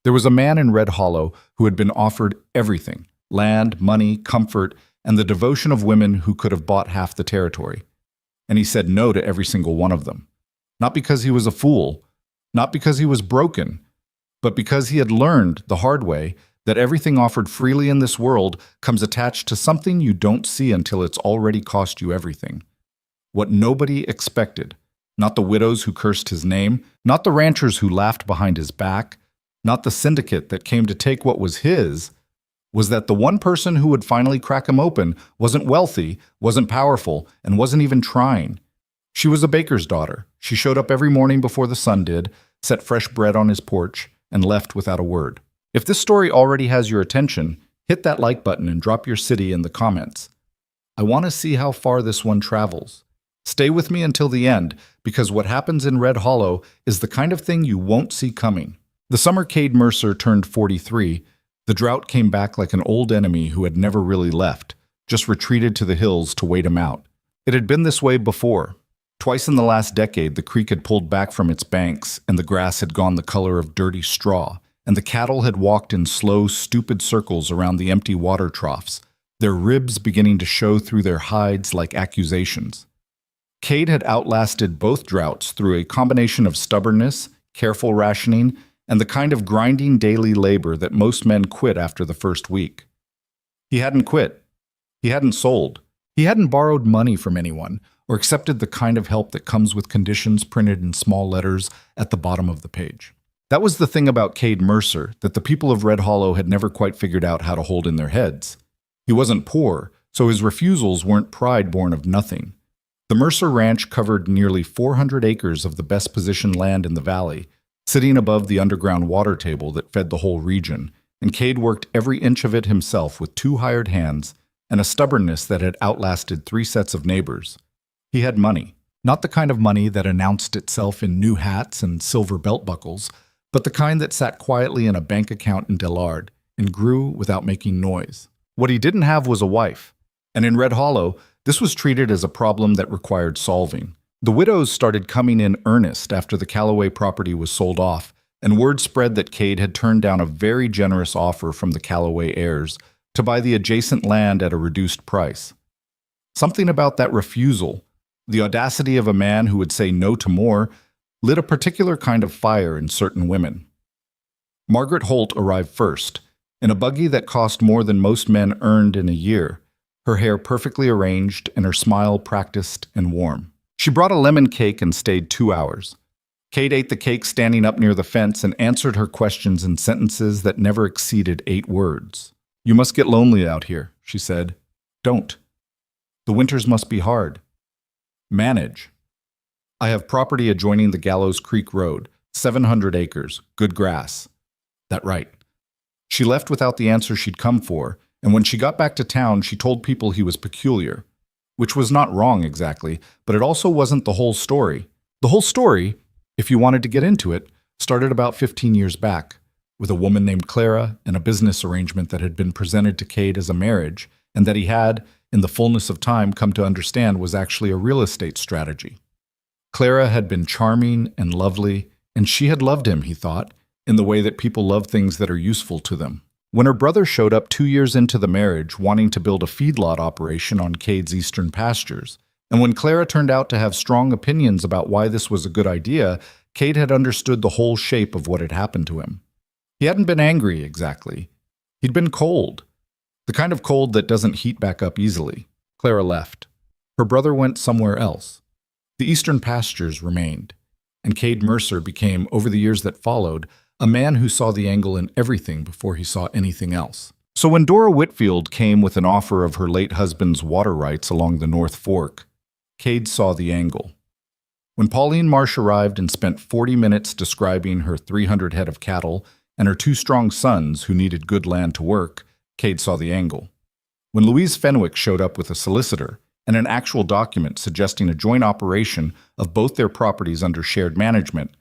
There was a man in Red Hollow who had been offered everything: land, money, comfort, and the devotion of women who could have bought half the territory. And he said no to every single one of them. Not because he was a fool, not because he was broken, but because he had learned the hard way that everything offered freely in this world comes attached to something you don't see until it's already cost you everything. What nobody expected, not the widows who cursed his name, not the ranchers who laughed behind his back, not the syndicate that came to take what was his, was that the one person who would finally crack him open wasn't wealthy, wasn't powerful, and wasn't even trying. She was a baker's daughter. She showed up every morning before the sun did, set fresh bread on his porch, and left without a word. If this story already has your attention, hit that like button and drop your city in the comments. I want to see how far this one travels. Stay with me until the end, because what happens in Red Hollow is the kind of thing you won't see coming. The summer Cade Mercer turned 43, the drought came back like an old enemy who had never really left, just retreated to the hills to wait him out. It had been this way before. Twice in the last decade, the creek had pulled back from its banks, and the grass had gone the color of dirty straw, and the cattle had walked in slow, stupid circles around the empty water troughs, their ribs beginning to show through their hides like accusations. Cade had outlasted both droughts through a combination of stubbornness, careful rationing, and the kind of grinding daily labor that most men quit after the first week. He hadn't quit. He hadn't sold. He hadn't borrowed money from anyone or accepted the kind of help that comes with conditions printed in small letters at the bottom of the page. That was the thing about Cade Mercer that the people of Red Hollow had never quite figured out how to hold in their heads. He wasn't poor, so his refusals weren't pride born of nothing. The Mercer Ranch covered nearly 400 acres of the best positioned land in the valley, sitting above the underground water table that fed the whole region, and Cade worked every inch of it himself with 2 hired hands and a stubbornness that had outlasted 3 sets of neighbors. He had money, not the kind of money that announced itself in new hats and silver belt buckles, but the kind that sat quietly in a bank account in Dillard and grew without making noise. What he didn't have was a wife, and in Red Hollow, this was treated as a problem that required solving. The widows started coming in earnest after the Callaway property was sold off, and word spread that Cade had turned down a very generous offer from the Callaway heirs to buy the adjacent land at a reduced price. Something about that refusal, the audacity of a man who would say no to more, lit a particular kind of fire in certain women. Margaret Holt arrived first, in a buggy that cost more than most men earned in a year, her hair perfectly arranged and her smile practiced and warm. She brought a lemon cake and stayed 2 hours. Cade ate the cake standing up near the fence and answered her questions in sentences that never exceeded 8 words. "You must get lonely out here," she said. "Don't. The winters must be hard. Manage. I have property adjoining the Gallows Creek Road, 700 acres, good grass." That right. She left without the answer she'd come for, and when she got back to town, she told people he was peculiar, which was not wrong exactly, but it also wasn't the whole story. The whole story, if you wanted to get into it, started about 15 years back, with a woman named Clara and a business arrangement that had been presented to Cade as a marriage, and that he had, in the fullness of time, come to understand was actually a real estate strategy. Clara had been charming and lovely, and she had loved him, he thought, in the way that people love things that are useful to them. When her brother showed up 2 years into the marriage wanting to build a feedlot operation on Cade's eastern pastures, and when Clara turned out to have strong opinions about why this was a good idea, Cade had understood the whole shape of what had happened to him. He hadn't been angry, exactly. He'd been cold. The kind of cold that doesn't heat back up easily. Clara left. Her brother went somewhere else. The eastern pastures remained, and Cade Mercer became, over the years that followed, a man who saw the angle in everything before he saw anything else. So when Dora Whitfield came with an offer of her late husband's water rights along the North Fork, Cade saw the angle. When Pauline Marsh arrived and spent 40 minutes describing her 300 head of cattle and her 2 strong sons who needed good land to work, Cade saw the angle. When Louise Fenwick showed up with a solicitor and an actual document suggesting a joint operation of both their properties under shared management,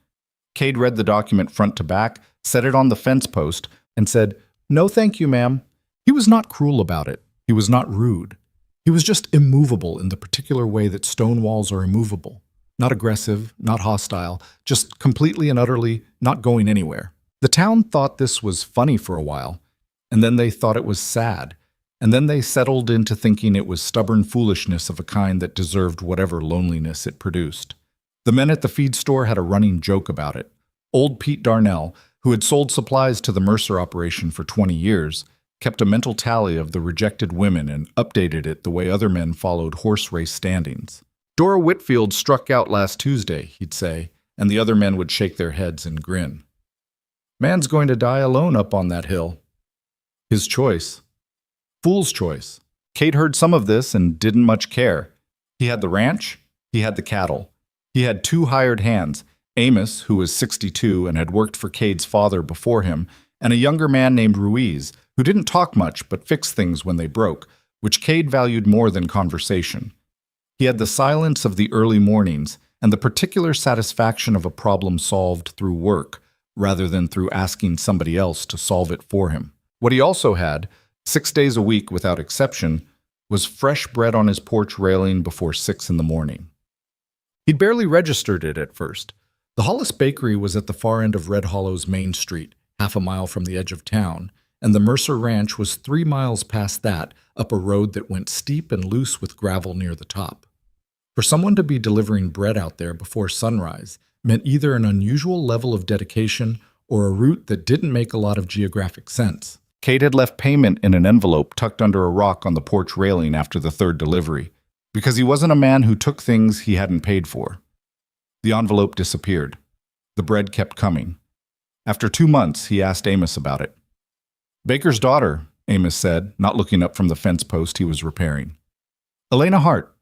Cade read the document front to back, set it on the fence post, and said, "No thank you, ma'am." He was not cruel about it. He was not rude. He was just immovable in the particular way that stone walls are immovable. Not aggressive, not hostile, just completely and utterly not going anywhere. The town thought this was funny for a while, and then they thought it was sad, and then they settled into thinking it was stubborn foolishness of a kind that deserved whatever loneliness it produced. The men at the feed store had a running joke about it. Old Pete Darnell, who had sold supplies to the Mercer operation for 20 years, kept a mental tally of the rejected women and updated it the way other men followed horse race standings. Dora Whitfield struck out last Tuesday, he'd say, and the other men would shake their heads and grin. Man's going to die alone up on that hill. His choice. Fool's choice. Kate heard some of this and didn't much care. He had the ranch, he had the cattle. He had 2 hired hands, Amos, who was 62 and had worked for Cade's father before him, and a younger man named Ruiz, who didn't talk much but fixed things when they broke, which Cade valued more than conversation. He had the silence of the early mornings and the particular satisfaction of a problem solved through work, rather than through asking somebody else to solve it for him. What he also had, 6 days a week without exception, was fresh bread on his porch railing before 6 in the morning. He'd barely registered it at first. The Hollis Bakery was at the far end of Red Hollow's Main Street, half a mile from the edge of town, and the Mercer Ranch was 3 miles past that, up a road that went steep and loose with gravel near the top. For someone to be delivering bread out there before sunrise meant either an unusual level of dedication or a route that didn't make a lot of geographic sense. Kate had left payment in an envelope tucked under a rock on the porch railing after the 3rd delivery, because he wasn't a man who took things he hadn't paid for. The envelope disappeared. The bread kept coming. After 2 months, he asked Amos about it. "Baker's daughter," Amos said, not looking up from the fence post he was repairing. "Elena Hart.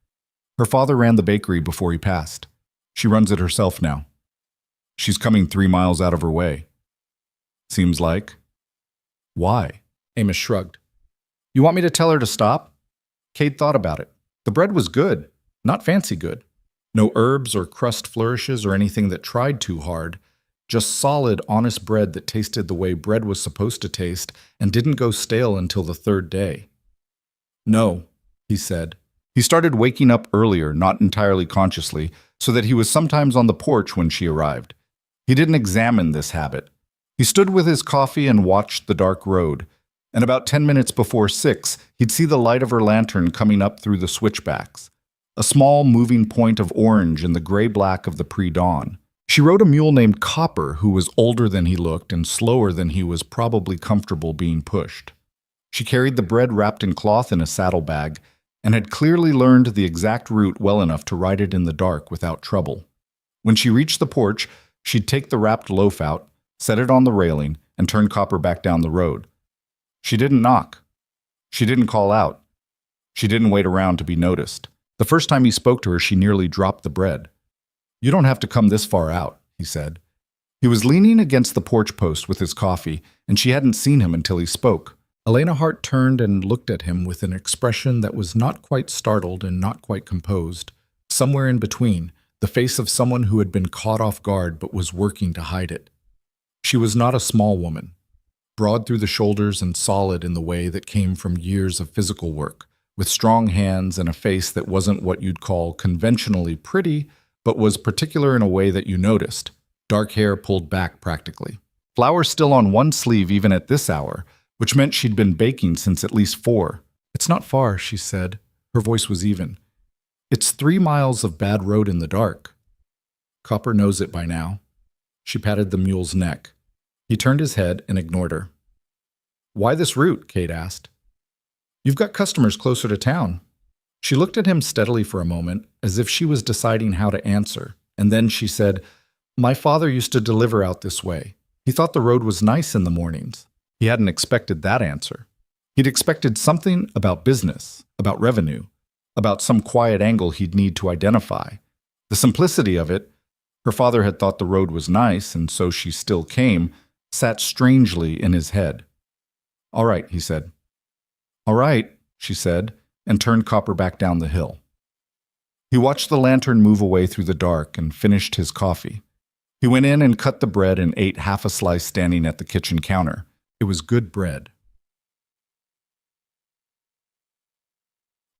Her father ran the bakery before he passed. She runs it herself now. She's coming 3 miles out of her way. Seems like." "Why?" Amos shrugged. "You want me to tell her to stop?" Cade thought about it. The bread was good, not fancy good. No herbs or crust flourishes or anything that tried too hard. Just solid, honest bread that tasted the way bread was supposed to taste and didn't go stale until the 3rd day. "No," he said. He started waking up earlier, not entirely consciously, so that he was sometimes on the porch when she arrived. He didn't examine this habit. He stood with his coffee and watched the dark road, and about 10 minutes before 6, he'd see the light of her lantern coming up through the switchbacks, a small moving point of orange in the gray-black of the pre-dawn. She rode a mule named Copper, who was older than he looked and slower than he was probably comfortable being pushed. She carried the bread wrapped in cloth in a saddlebag, and had clearly learned the exact route well enough to ride it in the dark without trouble. When she reached the porch, she'd take the wrapped loaf out, set it on the railing, and turn Copper back down the road. She didn't knock. She didn't call out. She didn't wait around to be noticed. The first time he spoke to her, she nearly dropped the bread. "You don't have to come this far out," he said. He was leaning against the porch post with his coffee, and she hadn't seen him until he spoke. Elena Hart turned and looked at him with an expression that was not quite startled and not quite composed, somewhere in between, the face of someone who had been caught off guard but was working to hide it. She was not a small woman, broad through the shoulders and solid in the way that came from years of physical work, with strong hands and a face that wasn't what you'd call conventionally pretty, but was particular in a way that you noticed, dark hair pulled back practically. Flour still on one sleeve even at this hour, which meant she'd been baking since at least 4. "It's not far," she said. Her voice was even. "It's 3 miles of bad road in the dark. Copper knows it by now." She patted the mule's neck. He turned his head and ignored her. "Why this route?" Kate asked. "You've got customers closer to town." She looked at him steadily for a moment, as if she was deciding how to answer, and then she said, "My father used to deliver out this way. He thought the road was nice in the mornings." He hadn't expected that answer. He'd expected something about business, about revenue, about some quiet angle he'd need to identify. The simplicity of it, her father had thought the road was nice, and so she still came, sat strangely in his head. "All right," he said. "All right," she said, and turned Copper back down the hill. He watched the lantern move away through the dark and finished his coffee. He went in and cut the bread and ate half a slice standing at the kitchen counter. It was good bread.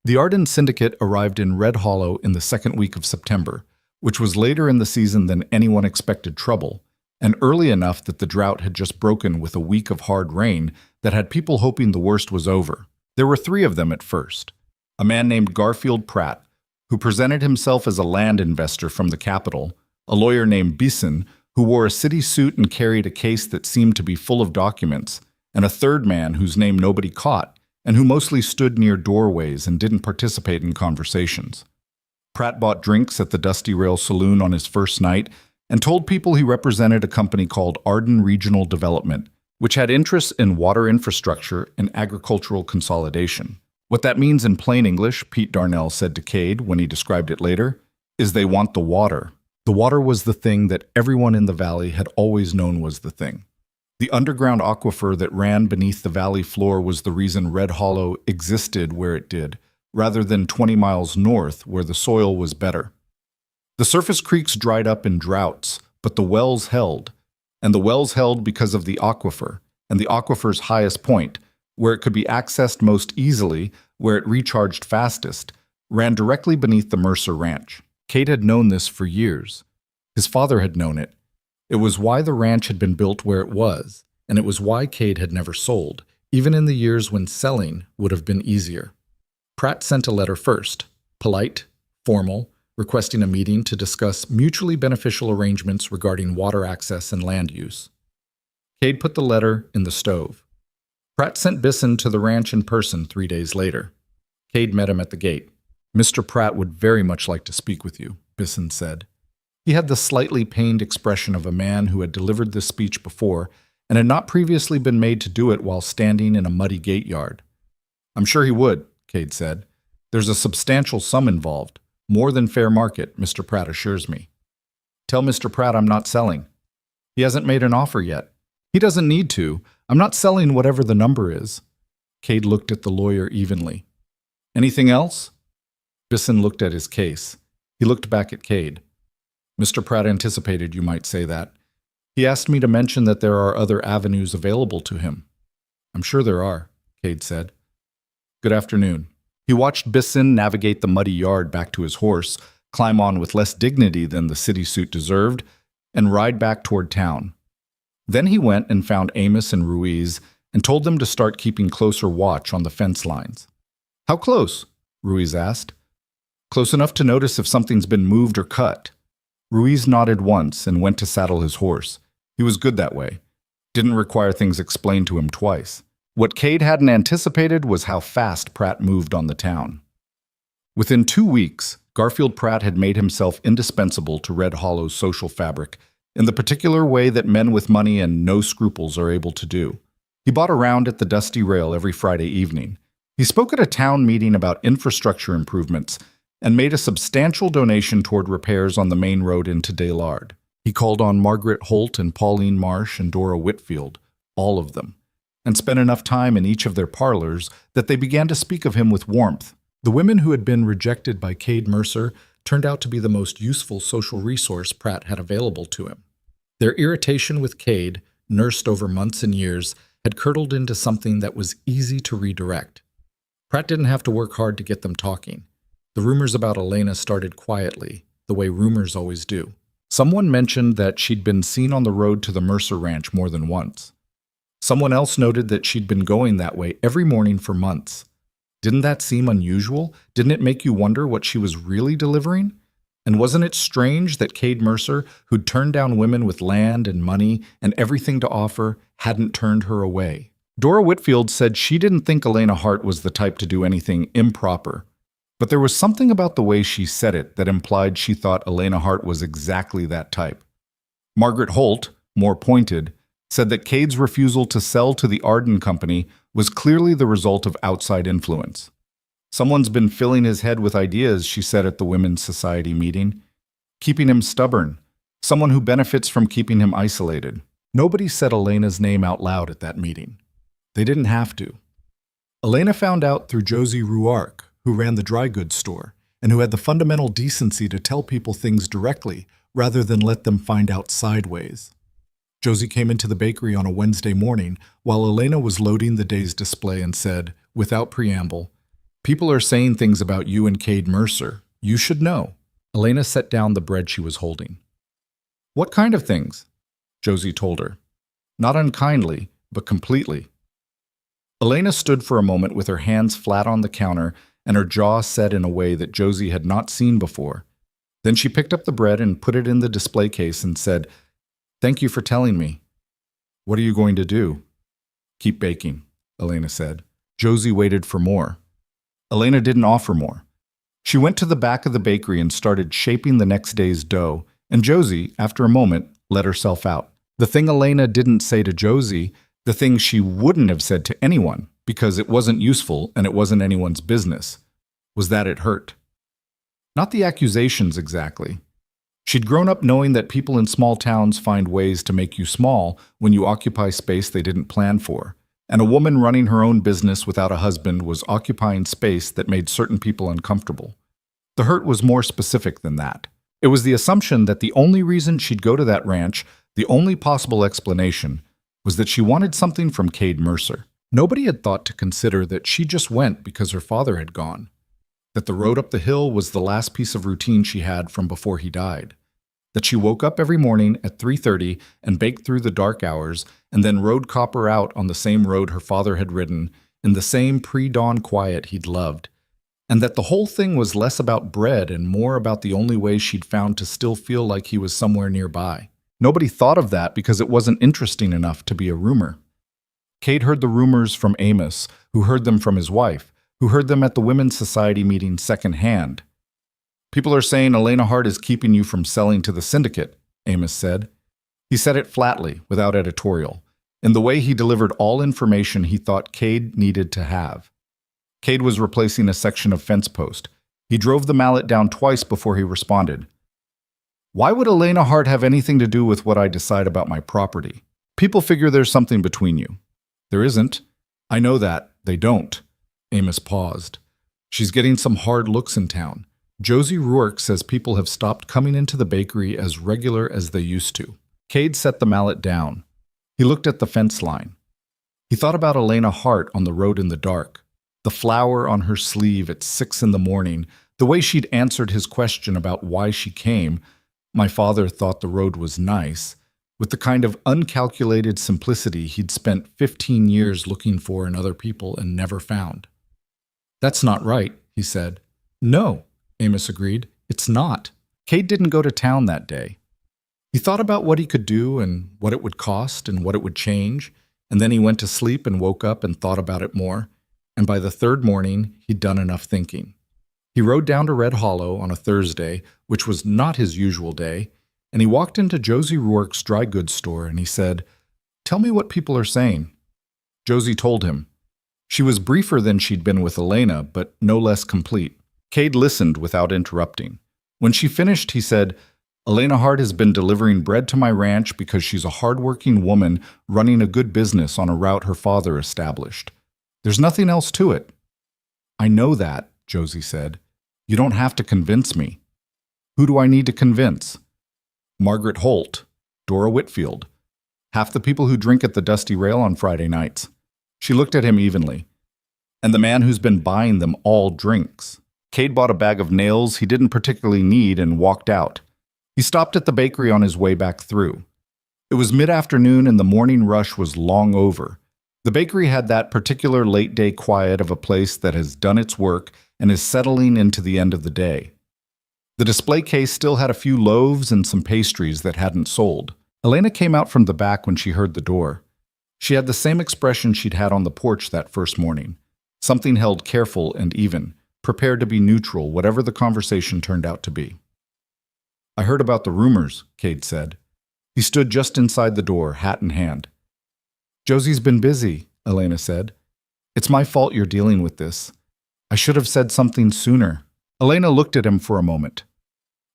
The Arden Syndicate arrived in Red Hollow in the 2nd week of September, which was later in the season than anyone expected trouble, and early enough that the drought had just broken with a week of hard rain that had people hoping the worst was over. There were three of them at first. A man named Garfield Pratt, who presented himself as a land investor from the capital, a lawyer named Beeson, who wore a city suit and carried a case that seemed to be full of documents, and a third man whose name nobody caught, and who mostly stood near doorways and didn't participate in conversations. Pratt bought drinks at the Dusty Rail Saloon on his first night and told people he represented a company called Arden Regional Development, which had interests in water infrastructure and agricultural consolidation. What that means in plain English, Pete Darnell said to Cade when he described it later, is they want the water. The water was the thing that everyone in the valley had always known was the thing. The underground aquifer that ran beneath the valley floor was the reason Red Hollow existed where it did, rather than 20 miles north where the soil was better. The surface creeks dried up in droughts, but the wells held. And the wells held because of the aquifer, and the aquifer's highest point, where it could be accessed most easily, where it recharged fastest, ran directly beneath the Mercer Ranch. Cade had known this for years. His father had known it. It was why the ranch had been built where it was, and it was why Cade had never sold, even in the years when selling would have been easier. Pratt sent a letter first, polite, formal, requesting a meeting to discuss mutually beneficial arrangements regarding water access and land use. Cade put the letter in the stove. Pratt sent Bisson to the ranch in person 3 days later. Cade met him at the gate. "Mr. Pratt would very much like to speak with you," Bisson said. He had the slightly pained expression of a man who had delivered this speech before and had not previously been made to do it while standing in a muddy gate yard. "I'm sure he would," Cade said. "There's a substantial sum involved. More than fair market, Mr. Pratt assures me." "Tell Mr. Pratt I'm not selling. He hasn't made an offer yet. He doesn't need to. I'm not selling whatever the number is." Cade looked at the lawyer evenly. "Anything else?" Bisson looked at his case. He looked back at Cade. "Mr. Pratt anticipated you might say that. He asked me to mention that there are other avenues available to him." "I'm sure there are," Cade said. "Good afternoon." He watched Bisson navigate the muddy yard back to his horse, climb on with less dignity than the city suit deserved, and ride back toward town. Then he went and found Amos and Ruiz and told them to start keeping closer watch on the fence lines. "How close?" Ruiz asked. "Close enough to notice if something's been moved or cut." Ruiz nodded once and went to saddle his horse. He was good that way. Didn't require things explained to him twice. What Cade hadn't anticipated was how fast Pratt moved on the town. Within 2 weeks, Garfield Pratt had made himself indispensable to Red Hollow's social fabric in the particular way that men with money and no scruples are able to do. He bought around at the Dusty Rail every Friday evening. He spoke at a town meeting about infrastructure improvements and made a substantial donation toward repairs on the main road into Daylard. He called on Margaret Holt and Pauline Marsh and Dora Whitfield, all of them, and spent enough time in each of their parlors that they began to speak of him with warmth. The women who had been rejected by Cade Mercer turned out to be the most useful social resource Pratt had available to him. Their irritation with Cade, nursed over months and years, had curdled into something that was easy to redirect. Pratt didn't have to work hard to get them talking. The rumors about Elena started quietly, the way rumors always do. Someone mentioned that she'd been seen on the road to the Mercer Ranch more than once. Someone else noted that she'd been going that way every morning for months. Didn't that seem unusual? Didn't it make you wonder what she was really delivering? And wasn't it strange that Cade Mercer, who'd turned down women with land and money and everything to offer, hadn't turned her away? Dora Whitfield said she didn't think Elena Hart was the type to do anything improper. But there was something about the way she said it that implied she thought Elena Hart was exactly that type. Margaret Holt, more pointed, said that Cade's refusal to sell to the Arden Company was clearly the result of outside influence. "Someone's been filling his head with ideas," she said at the Women's Society meeting. "Keeping him stubborn. Someone who benefits from keeping him isolated." Nobody said Elena's name out loud at that meeting. They didn't have to. Elena found out through Josie Ruark, who ran the dry goods store, and who had the fundamental decency to tell people things directly rather than let them find out sideways. Josie came into the bakery on a Wednesday morning while Elena was loading the day's display and said, without preamble, "People are saying things about you and Cade Mercer. You should know." Elena set down the bread she was holding. "What kind of things?" Josie told her. Not unkindly, but completely. Elena stood for a moment with her hands flat on the counter and her jaw set in a way that Josie had not seen before. Then she picked up the bread and put it in the display case and said, "Thank you for telling me. What are you going to do?" "Keep baking," Elena said. Josie waited for more. Elena didn't offer more. She went to the back of the bakery and started shaping the next day's dough, and Josie, after a moment, let herself out. The thing Elena didn't say to Josie, the thing she wouldn't have said to anyone, because it wasn't useful and it wasn't anyone's business, was that it hurt. Not the accusations exactly. She'd grown up knowing that people in small towns find ways to make you small when you occupy space they didn't plan for, and a woman running her own business without a husband was occupying space that made certain people uncomfortable. The hurt was more specific than that. It was the assumption that the only reason she'd go to that ranch, the only possible explanation, was that she wanted something from Cade Mercer. Nobody had thought to consider that she just went because her father had gone, that the road up the hill was the last piece of routine she had from before he died, that she woke up every morning at 3:30 and baked through the dark hours and then rode Copper out on the same road her father had ridden in the same pre-dawn quiet he'd loved, and that the whole thing was less about bread and more about the only way she'd found to still feel like he was somewhere nearby. Nobody thought of that because it wasn't interesting enough to be a rumor. Cade heard the rumors from Amos, who heard them from his wife, who heard them at the Women's Society meeting secondhand. "People are saying Elena Hart is keeping you from selling to the syndicate," Amos said. He said it flatly, without editorial, in the way he delivered all information he thought Cade needed to have. Cade was replacing a section of fence post. He drove the mallet down twice before he responded. "Why would Elena Hart have anything to do with what I decide about my property? People figure there's something between you." "There isn't. I know that. They don't." Amos paused. "She's getting some hard looks in town. Josie Rourke says people have stopped coming into the bakery as regular as they used to." Cade set the mallet down. He looked at the fence line. He thought about Elena Hart on the road in the dark, the flower on her sleeve at 6 in the morning, the way she'd answered his question about why she came. "My father thought the road was nice," with the kind of uncalculated simplicity he'd spent 15 years looking for in other people and never found. "That's not right," he said. "No," Amos agreed. "It's not." Cade didn't go to town that day. He thought about what he could do and what it would cost and what it would change, and then he went to sleep and woke up and thought about it more, and by the third morning, he'd done enough thinking. He rode down to Red Hollow on a Thursday, which was not his usual day, and he walked into Josie Rourke's dry goods store and he said, "Tell me what people are saying." Josie told him. She was briefer than she'd been with Elena, but no less complete. Cade listened without interrupting. When she finished, he said, "Elena Hart has been delivering bread to my ranch because she's a hard-working woman running a good business on a route her father established. There's nothing else to it." "I know that," Josie said. "You don't have to convince me." "Who do I need to convince?" "Margaret Holt, Dora Whitfield, half the people who drink at the Dusty Rail on Friday nights." She looked at him evenly. "And the man who's been buying them all drinks." Cade bought a bag of nails he didn't particularly need and walked out. He stopped at the bakery on his way back through. It was mid-afternoon and the morning rush was long over. The bakery had that particular late-day quiet of a place that has done its work and is settling into the end of the day. The display case still had a few loaves and some pastries that hadn't sold. Elena came out from the back when she heard the door. She had the same expression she'd had on the porch that first morning, something held careful and even, prepared to be neutral, whatever the conversation turned out to be. "I heard about the rumors," Cade said. He stood just inside the door, hat in hand. "Josie's been busy," Elena said. "It's my fault you're dealing with this. I should have said something sooner." Elena looked at him for a moment.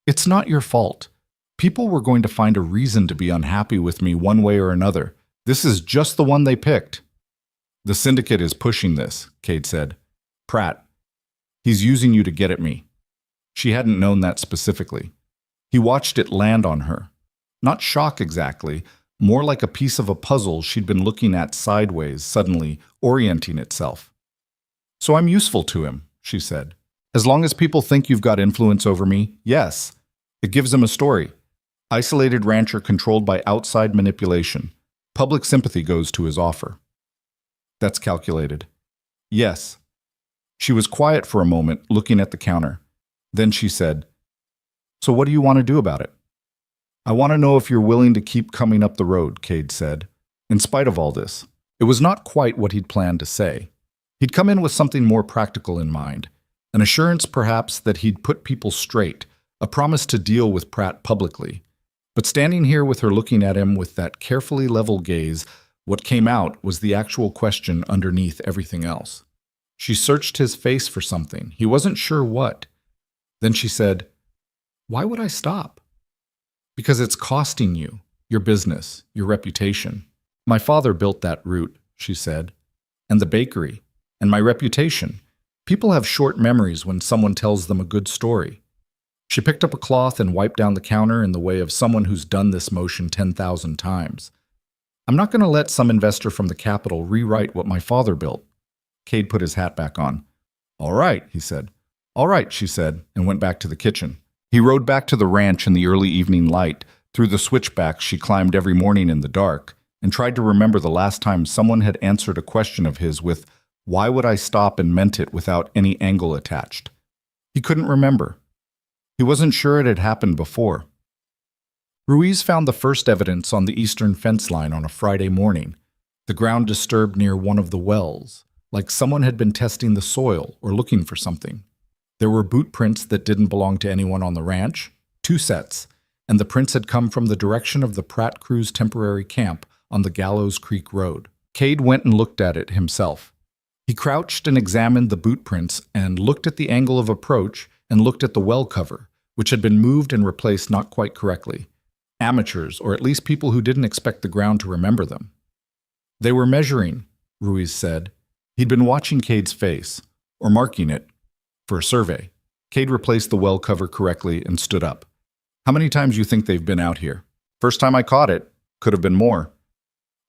"It's not your fault. People were going to find a reason to be unhappy with me one way or another. This is just the one they picked." "The syndicate is pushing this," Cade said. "Pratt. He's using you to get at me." She hadn't known that specifically. He watched it land on her. Not shock exactly, more like a piece of a puzzle she'd been looking at sideways, suddenly orienting itself. "So I'm useful to him," she said. "As long as people think you've got influence over me, yes. It gives them a story. Isolated rancher controlled by outside manipulation. Public sympathy goes to his offer. That's calculated. Yes. She was quiet for a moment, looking at the counter. Then she said, "So what do you want to do about it?" "I want to know if you're willing to keep coming up the road," Cade said. In spite of all this, it was not quite what he'd planned to say. He'd come in with something more practical in mind, an assurance perhaps that he'd put people straight, a promise to deal with Pratt publicly. But standing here with her looking at him with that carefully level gaze, what came out was the actual question underneath everything else. She searched his face for something. He wasn't sure what. Then she said, "Why would I stop?" "Because it's costing you, your business, your reputation. My father built that route," she said, "and the bakery, and my reputation. People have short memories when someone tells them a good story." She picked up a cloth and wiped down the counter in the way of someone who's done this motion 10,000 times. "I'm not going to let some investor from the capital rewrite what my father built." Cade put his hat back on. "All right," he said. "All right," she said, and went back to the kitchen. He rode back to the ranch in the early evening light, through the switchbacks she climbed every morning in the dark, and tried to remember the last time someone had answered a question of his with, "Why would I stop?" and meant it without any angle attached. He couldn't remember. He wasn't sure it had happened before. Ruiz found the first evidence on the eastern fence line on a Friday morning, the ground disturbed near one of the wells, like someone had been testing the soil or looking for something. There were boot prints that didn't belong to anyone on the ranch, 2 sets, and the prints had come from the direction of the Pratt Crew's temporary camp on the Gallows Creek Road. Cade went and looked at it himself. He crouched and examined the boot prints and looked at the angle of approach and looked at the well cover, which had been moved and replaced not quite correctly. Amateurs, or at least people who didn't expect the ground to remember them. "They were measuring," Ruiz said. He'd been watching Cade's face, or marking it, for a survey. Cade replaced the well cover correctly and stood up. "How many times you think they've been out here?" "First time I caught it. Could have been more."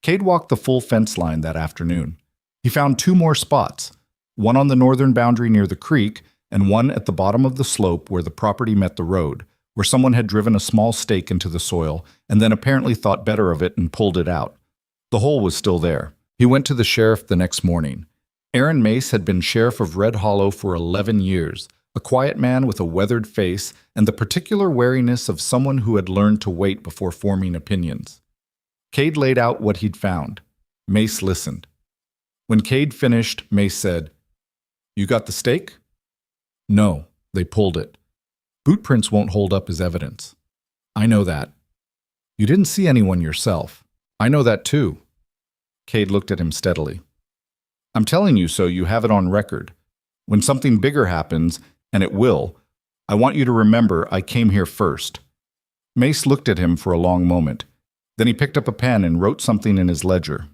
Cade walked the full fence line that afternoon. He found 2 more spots, one on the northern boundary near the creek and one at the bottom of the slope where the property met the road, where someone had driven a small stake into the soil and then apparently thought better of it and pulled it out. The hole was still there. He went to the sheriff the next morning. Aaron Mace had been sheriff of Red Hollow for 11 years, a quiet man with a weathered face and the particular wariness of someone who had learned to wait before forming opinions. Cade laid out what he'd found. Mace listened. When Cade finished, Mace said, "You got the stake?" "No, they pulled it. Boot prints won't hold up as evidence." "I know that." "You didn't see anyone yourself." "I know that too." Cade looked at him steadily. "I'm telling you so you have it on record. When something bigger happens, and it will, I want you to remember I came here first." Mace looked at him for a long moment. Then he picked up a pen and wrote something in his ledger.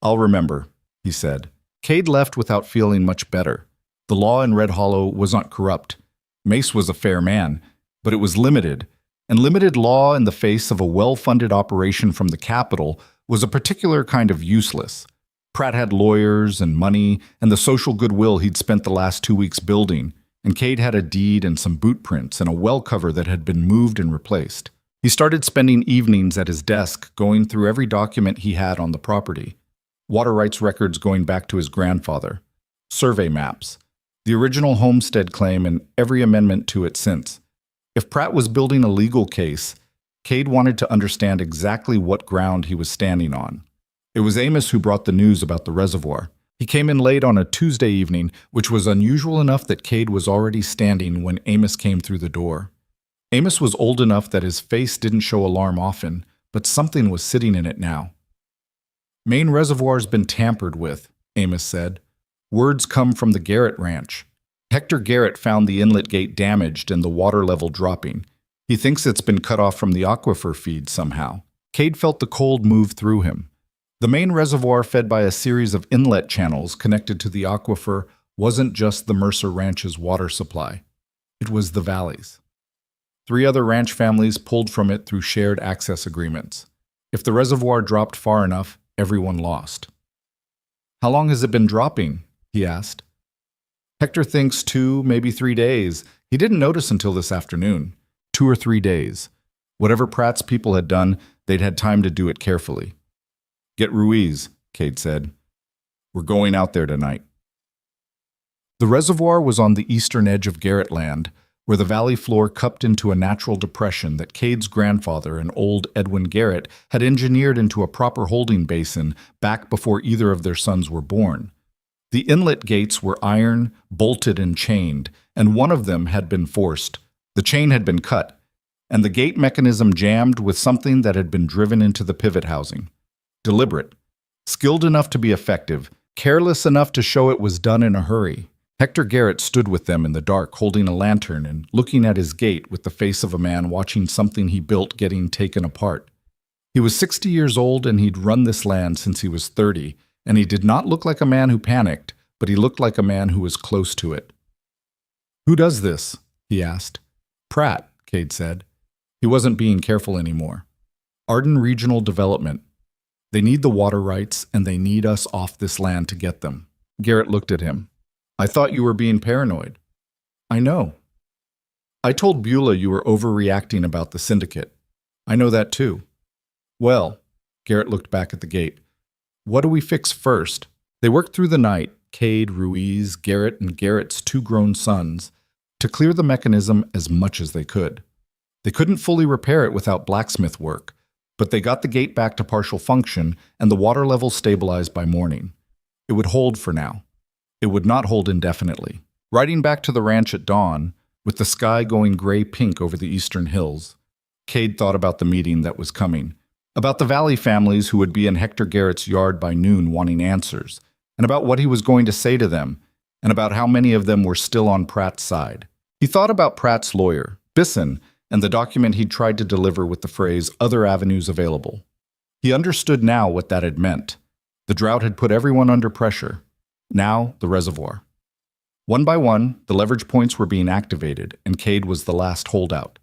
"I'll remember," he said. Cade left without feeling much better. The law in Red Hollow was not corrupt. Mace was a fair man, but it was limited, and limited law in the face of a well-funded operation from the capital was a particular kind of useless. Pratt had lawyers and money and the social goodwill he'd spent the last 2 weeks building, and Cade had a deed and some boot prints and a well cover that had been moved and replaced. He started spending evenings at his desk going through every document he had on the property. Water rights records going back to his grandfather, survey maps, the original homestead claim and every amendment to it since. If Pratt was building a legal case, Cade wanted to understand exactly what ground he was standing on. It was Amos who brought the news about the reservoir. He came in late on a Tuesday evening, which was unusual enough that Cade was already standing when Amos came through the door. Amos was old enough that his face didn't show alarm often, but something was sitting in it now. "Main reservoir's been tampered with," Amos said. "Words come from the Garrett Ranch. Hector Garrett found the inlet gate damaged and the water level dropping. He thinks it's been cut off from the aquifer feed somehow." Cade felt the cold move through him. The main reservoir, fed by a series of inlet channels connected to the aquifer, wasn't just the Mercer Ranch's water supply. It was the valley's. 3 other ranch families pulled from it through shared access agreements. If the reservoir dropped far enough, everyone lost. "How long has it been dropping?" he asked. Hector thinks 2, maybe 3 days. He didn't notice until this afternoon. 2 or 3 days. Whatever Pratt's people had done, they'd had time to do it carefully. Get Ruiz, Cade said. We're going out there tonight. The reservoir was on the eastern edge of Garrett Land, where the valley floor cupped into a natural depression that Cade's grandfather and old Edwin Garrett had engineered into a proper holding basin back before either of their sons were born. The inlet gates were iron, bolted and chained, and one of them had been forced. The chain had been cut, and the gate mechanism jammed with something that had been driven into the pivot housing. Deliberate, skilled enough to be effective, careless enough to show it was done in a hurry. Hector Garrett stood with them in the dark, holding a lantern and looking at his gate with the face of a man watching something he built getting taken apart. He was 60 years old and he'd run this land since he was 30, and he did not look like a man who panicked, but he looked like a man who was close to it. Who does this? He asked. Pratt, Cade said. He wasn't being careful anymore. Arden Regional Development. They need the water rights, and they need us off this land to get them. Garrett looked at him. I thought you were being paranoid. I know. I told Beulah you were overreacting about the syndicate. I know that too. Well, Garrett looked back at the gate. What do we fix first? They worked through the night, Cade, Ruiz, Garrett, and Garrett's 2 grown sons, to clear the mechanism as much as they could. They couldn't fully repair it without blacksmith work, but they got the gate back to partial function and the water level stabilized by morning. It would hold for now. It would not hold indefinitely. Riding back to the ranch at dawn, with the sky going gray-pink over the eastern hills, Cade thought about the meeting that was coming, about the Valley families who would be in Hector Garrett's yard by noon wanting answers, and about what he was going to say to them, and about how many of them were still on Pratt's side. He thought about Pratt's lawyer, Bisson, and the document he'd tried to deliver with the phrase, "other avenues available." He understood now what that had meant. The drought had put everyone under pressure. Now, the reservoir. One by one, the leverage points were being activated, and Cade was the last holdout.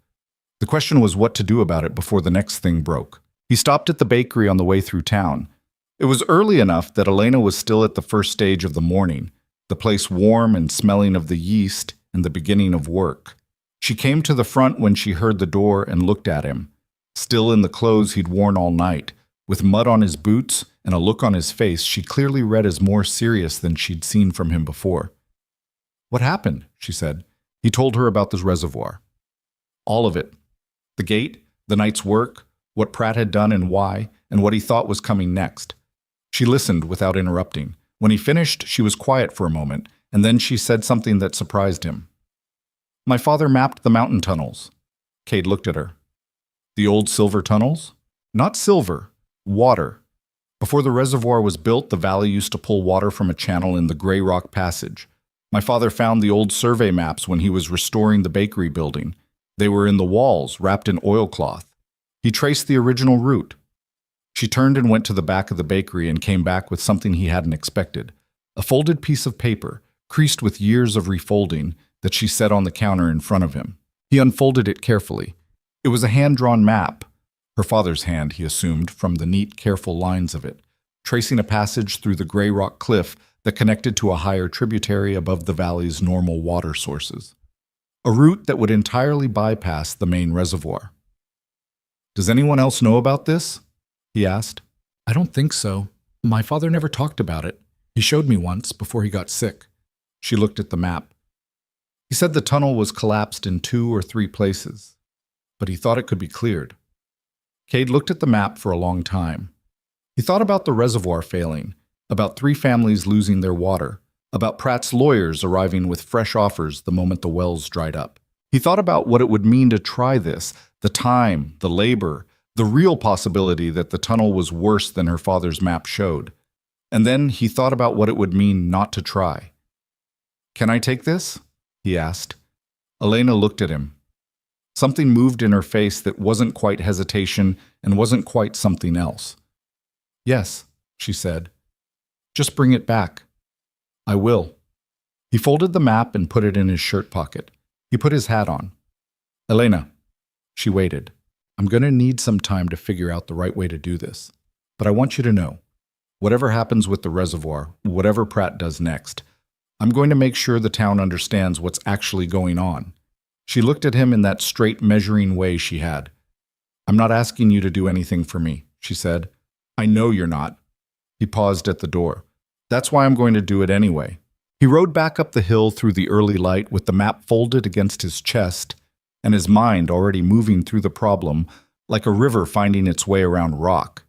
The question was what to do about it before the next thing broke. He stopped at the bakery on the way through town. It was early enough that Elena was still at the first stage of the morning, the place warm and smelling of the yeast and the beginning of work. She came to the front when she heard the door and looked at him, still in the clothes he'd worn all night, with mud on his boots and a look on his face she clearly read as more serious than she'd seen from him before. What happened? She said. He told her about this reservoir. All of it. The gate, the night's work, what Pratt had done and why, and what he thought was coming next. She listened without interrupting. When he finished, she was quiet for a moment, and then she said something that surprised him. My father mapped the mountain tunnels. Cade looked at her. The old silver tunnels? Not silver. Water. Before the reservoir was built, the valley used to pull water from a channel in the Gray Rock Passage. My father found the old survey maps when he was restoring the bakery building. They were in the walls, wrapped in oilcloth. He traced the original route. She turned and went to the back of the bakery and came back with something he hadn't expected. A folded piece of paper, creased with years of refolding, that she set on the counter in front of him. He unfolded it carefully. It was a hand-drawn map. Her father's hand, he assumed, from the neat, careful lines of it, tracing a passage through the Gray Rock Cliff that connected to a higher tributary above the valley's normal water sources. A route that would entirely bypass the main reservoir. Does anyone else know about this? He asked. I don't think so. My father never talked about it. He showed me once before he got sick. She looked at the map. He said the tunnel was collapsed in 2 or 3 places, but he thought it could be cleared. Cade looked at the map for a long time. He thought about the reservoir failing, about 3 families losing their water, about Pratt's lawyers arriving with fresh offers the moment the wells dried up. He thought about what it would mean to try this, the time, the labor, the real possibility that the tunnel was worse than her father's map showed. And then he thought about what it would mean not to try. Can I take this? He asked. Elena looked at him. Something moved in her face that wasn't quite hesitation and wasn't quite something else. Yes, she said. Just bring it back. I will. He folded the map and put it in his shirt pocket. He put his hat on. Elena. She waited. I'm going to need some time to figure out the right way to do this. But I want you to know, whatever happens with the reservoir, whatever Pratt does next, I'm going to make sure the town understands what's actually going on. She looked at him in that straight measuring way she had. I'm not asking you to do anything for me, she said. I know you're not. He paused at the door. That's why I'm going to do it anyway. He rode back up the hill through the early light with the map folded against his chest and his mind already moving through the problem like a river finding its way around rock.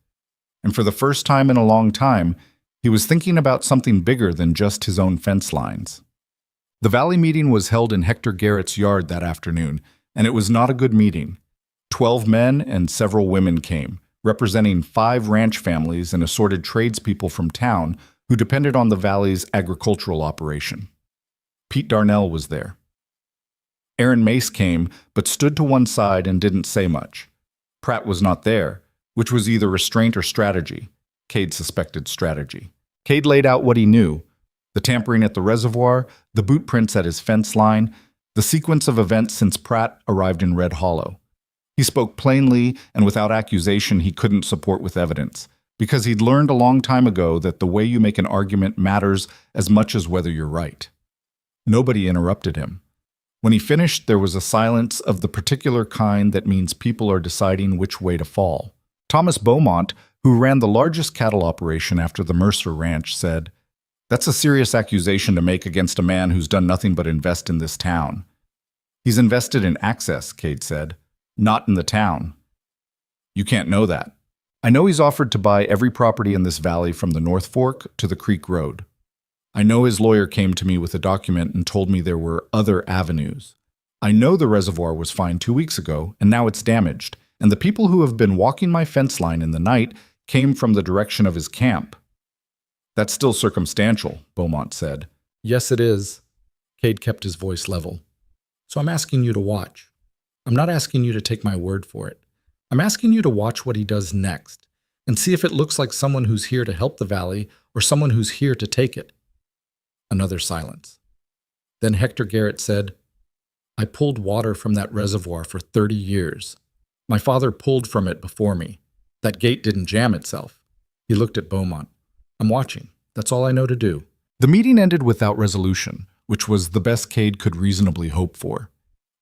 And for the first time in a long time, he was thinking about something bigger than just his own fence lines. The Valley meeting was held in Hector Garrett's yard that afternoon, and it was not a good meeting. 12 men and several women came, representing 5 ranch families and assorted tradespeople from town who depended on the Valley's agricultural operation. Pete Darnell was there. Aaron Mace came, but stood to one side and didn't say much. Pratt was not there, which was either restraint or strategy. Cade suspected strategy. Cade laid out what he knew: the tampering at the reservoir, the boot prints at his fence line, the sequence of events since Pratt arrived in Red Hollow. He spoke plainly and without accusation he couldn't support with evidence, because he'd learned a long time ago that the way you make an argument matters as much as whether you're right. Nobody interrupted him. When he finished, there was a silence of the particular kind that means people are deciding which way to fall. Thomas Beaumont, who ran the largest cattle operation after the Mercer Ranch, said, "That's a serious accusation to make against a man who's done nothing but invest in this town." "He's invested in access," Cade said, "not in the town." "You can't know that. I know he's offered to buy every property in this valley from the North Fork to the Creek Road. I know his lawyer came to me with a document and told me there were other avenues. I know the reservoir was fine 2 weeks ago, and now it's damaged, and the people who have been walking my fence line in the night came from the direction of his camp." "That's still circumstantial," Beaumont said. "Yes, it is." Cade kept his voice level. "So I'm asking you to watch. I'm not asking you to take my word for it. I'm asking you to watch what he does next and see if it looks like someone who's here to help the valley or someone who's here to take it." Another silence. Then Hector Garrett said, "I pulled water from that reservoir for 30 years. My father pulled from it before me. That gate didn't jam itself." He looked at Beaumont. "I'm watching. That's all I know to do." The meeting ended without resolution, which was the best Cade could reasonably hope for.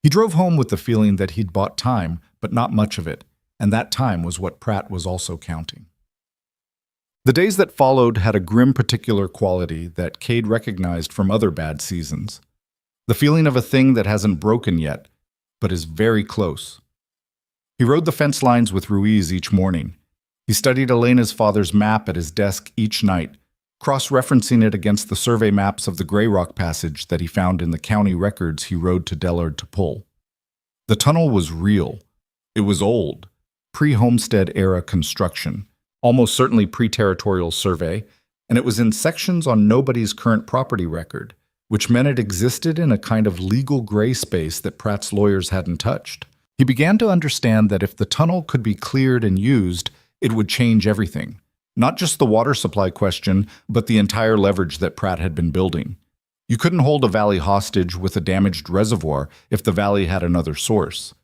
He drove home with the feeling that he'd bought time, but not much of it, and that time was what Pratt was also counting. The days that followed had a grim particular quality that Cade recognized from other bad seasons. The feeling of a thing that hasn't broken yet, but is very close. He rode the fence lines with Ruiz each morning. He studied Elena's father's map at his desk each night, cross-referencing it against the survey maps of the Grey Rock Passage that he found in the county records he rode to Dellard to pull. The tunnel was real. It was old, pre-Homestead era construction, almost certainly pre-territorial survey, and it was in sections on nobody's current property record, which meant it existed in a kind of legal gray space that Pratt's lawyers hadn't touched. He began to understand that if the tunnel could be cleared and used, it would change everything. Not just the water supply question, but the entire leverage that Pratt had been building. You couldn't hold a valley hostage with a damaged reservoir if the valley had another source.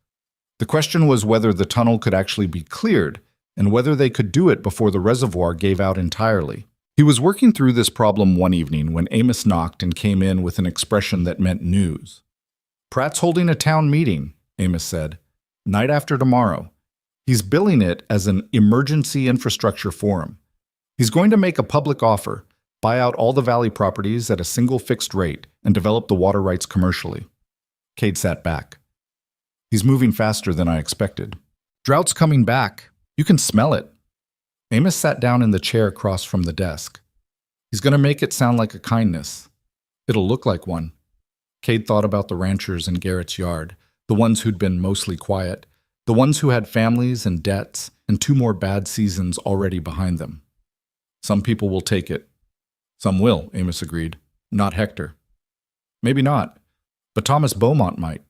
The question was whether the tunnel could actually be cleared, and whether they could do it before the reservoir gave out entirely. He was working through this problem one evening when Amos knocked and came in with an expression that meant news. "Pratt's holding a town meeting," Amos said. "Night after tomorrow. He's billing it as an emergency infrastructure forum. He's going to make a public offer, buy out all the valley properties at a single fixed rate, and develop the water rights commercially." Cade sat back. "He's moving faster than I expected. Drought's coming back. You can smell it." Amos sat down in the chair across from the desk. "He's going to make it sound like a kindness. It'll look like one." Cade thought about the ranchers in Garrett's yard, the ones who'd been mostly quiet, the ones who had families and debts and 2 more bad seasons already behind them. "Some people will take it." "Some will," Amos agreed. "Not Hector." "Maybe not, but Thomas Beaumont might.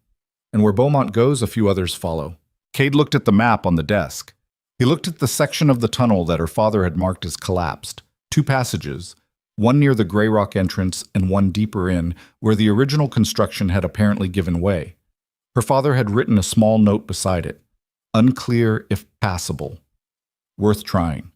And where Beaumont goes, a few others follow." Cade looked at the map on the desk. He looked at the section of the tunnel that her father had marked as collapsed. 2 passages, one near the Grey Rock entrance and one deeper in, where the original construction had apparently given way. Her father had written a small note beside it. "Unclear if passable. Worth trying."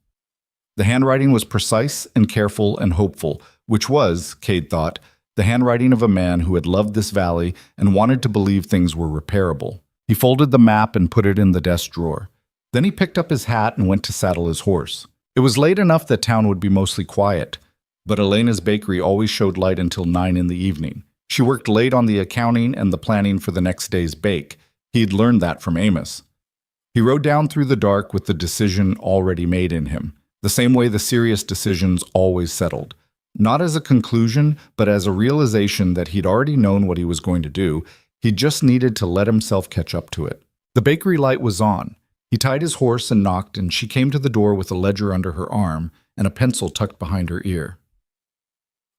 The handwriting was precise and careful and hopeful, which was, Cade thought, the handwriting of a man who had loved this valley and wanted to believe things were repairable. He folded the map and put it in the desk drawer. Then he picked up his hat and went to saddle his horse. It was late enough that town would be mostly quiet, but Elena's bakery always showed light until 9 in the evening. She worked late on the accounting and the planning for the next day's bake. He'd learned that from Amos. He rode down through the dark with the decision already made in him, the same way the serious decisions always settled. Not as a conclusion, but as a realization that he'd already known what he was going to do. He just needed to let himself catch up to it. The bakery light was on. He tied his horse and knocked, and she came to the door with a ledger under her arm and a pencil tucked behind her ear.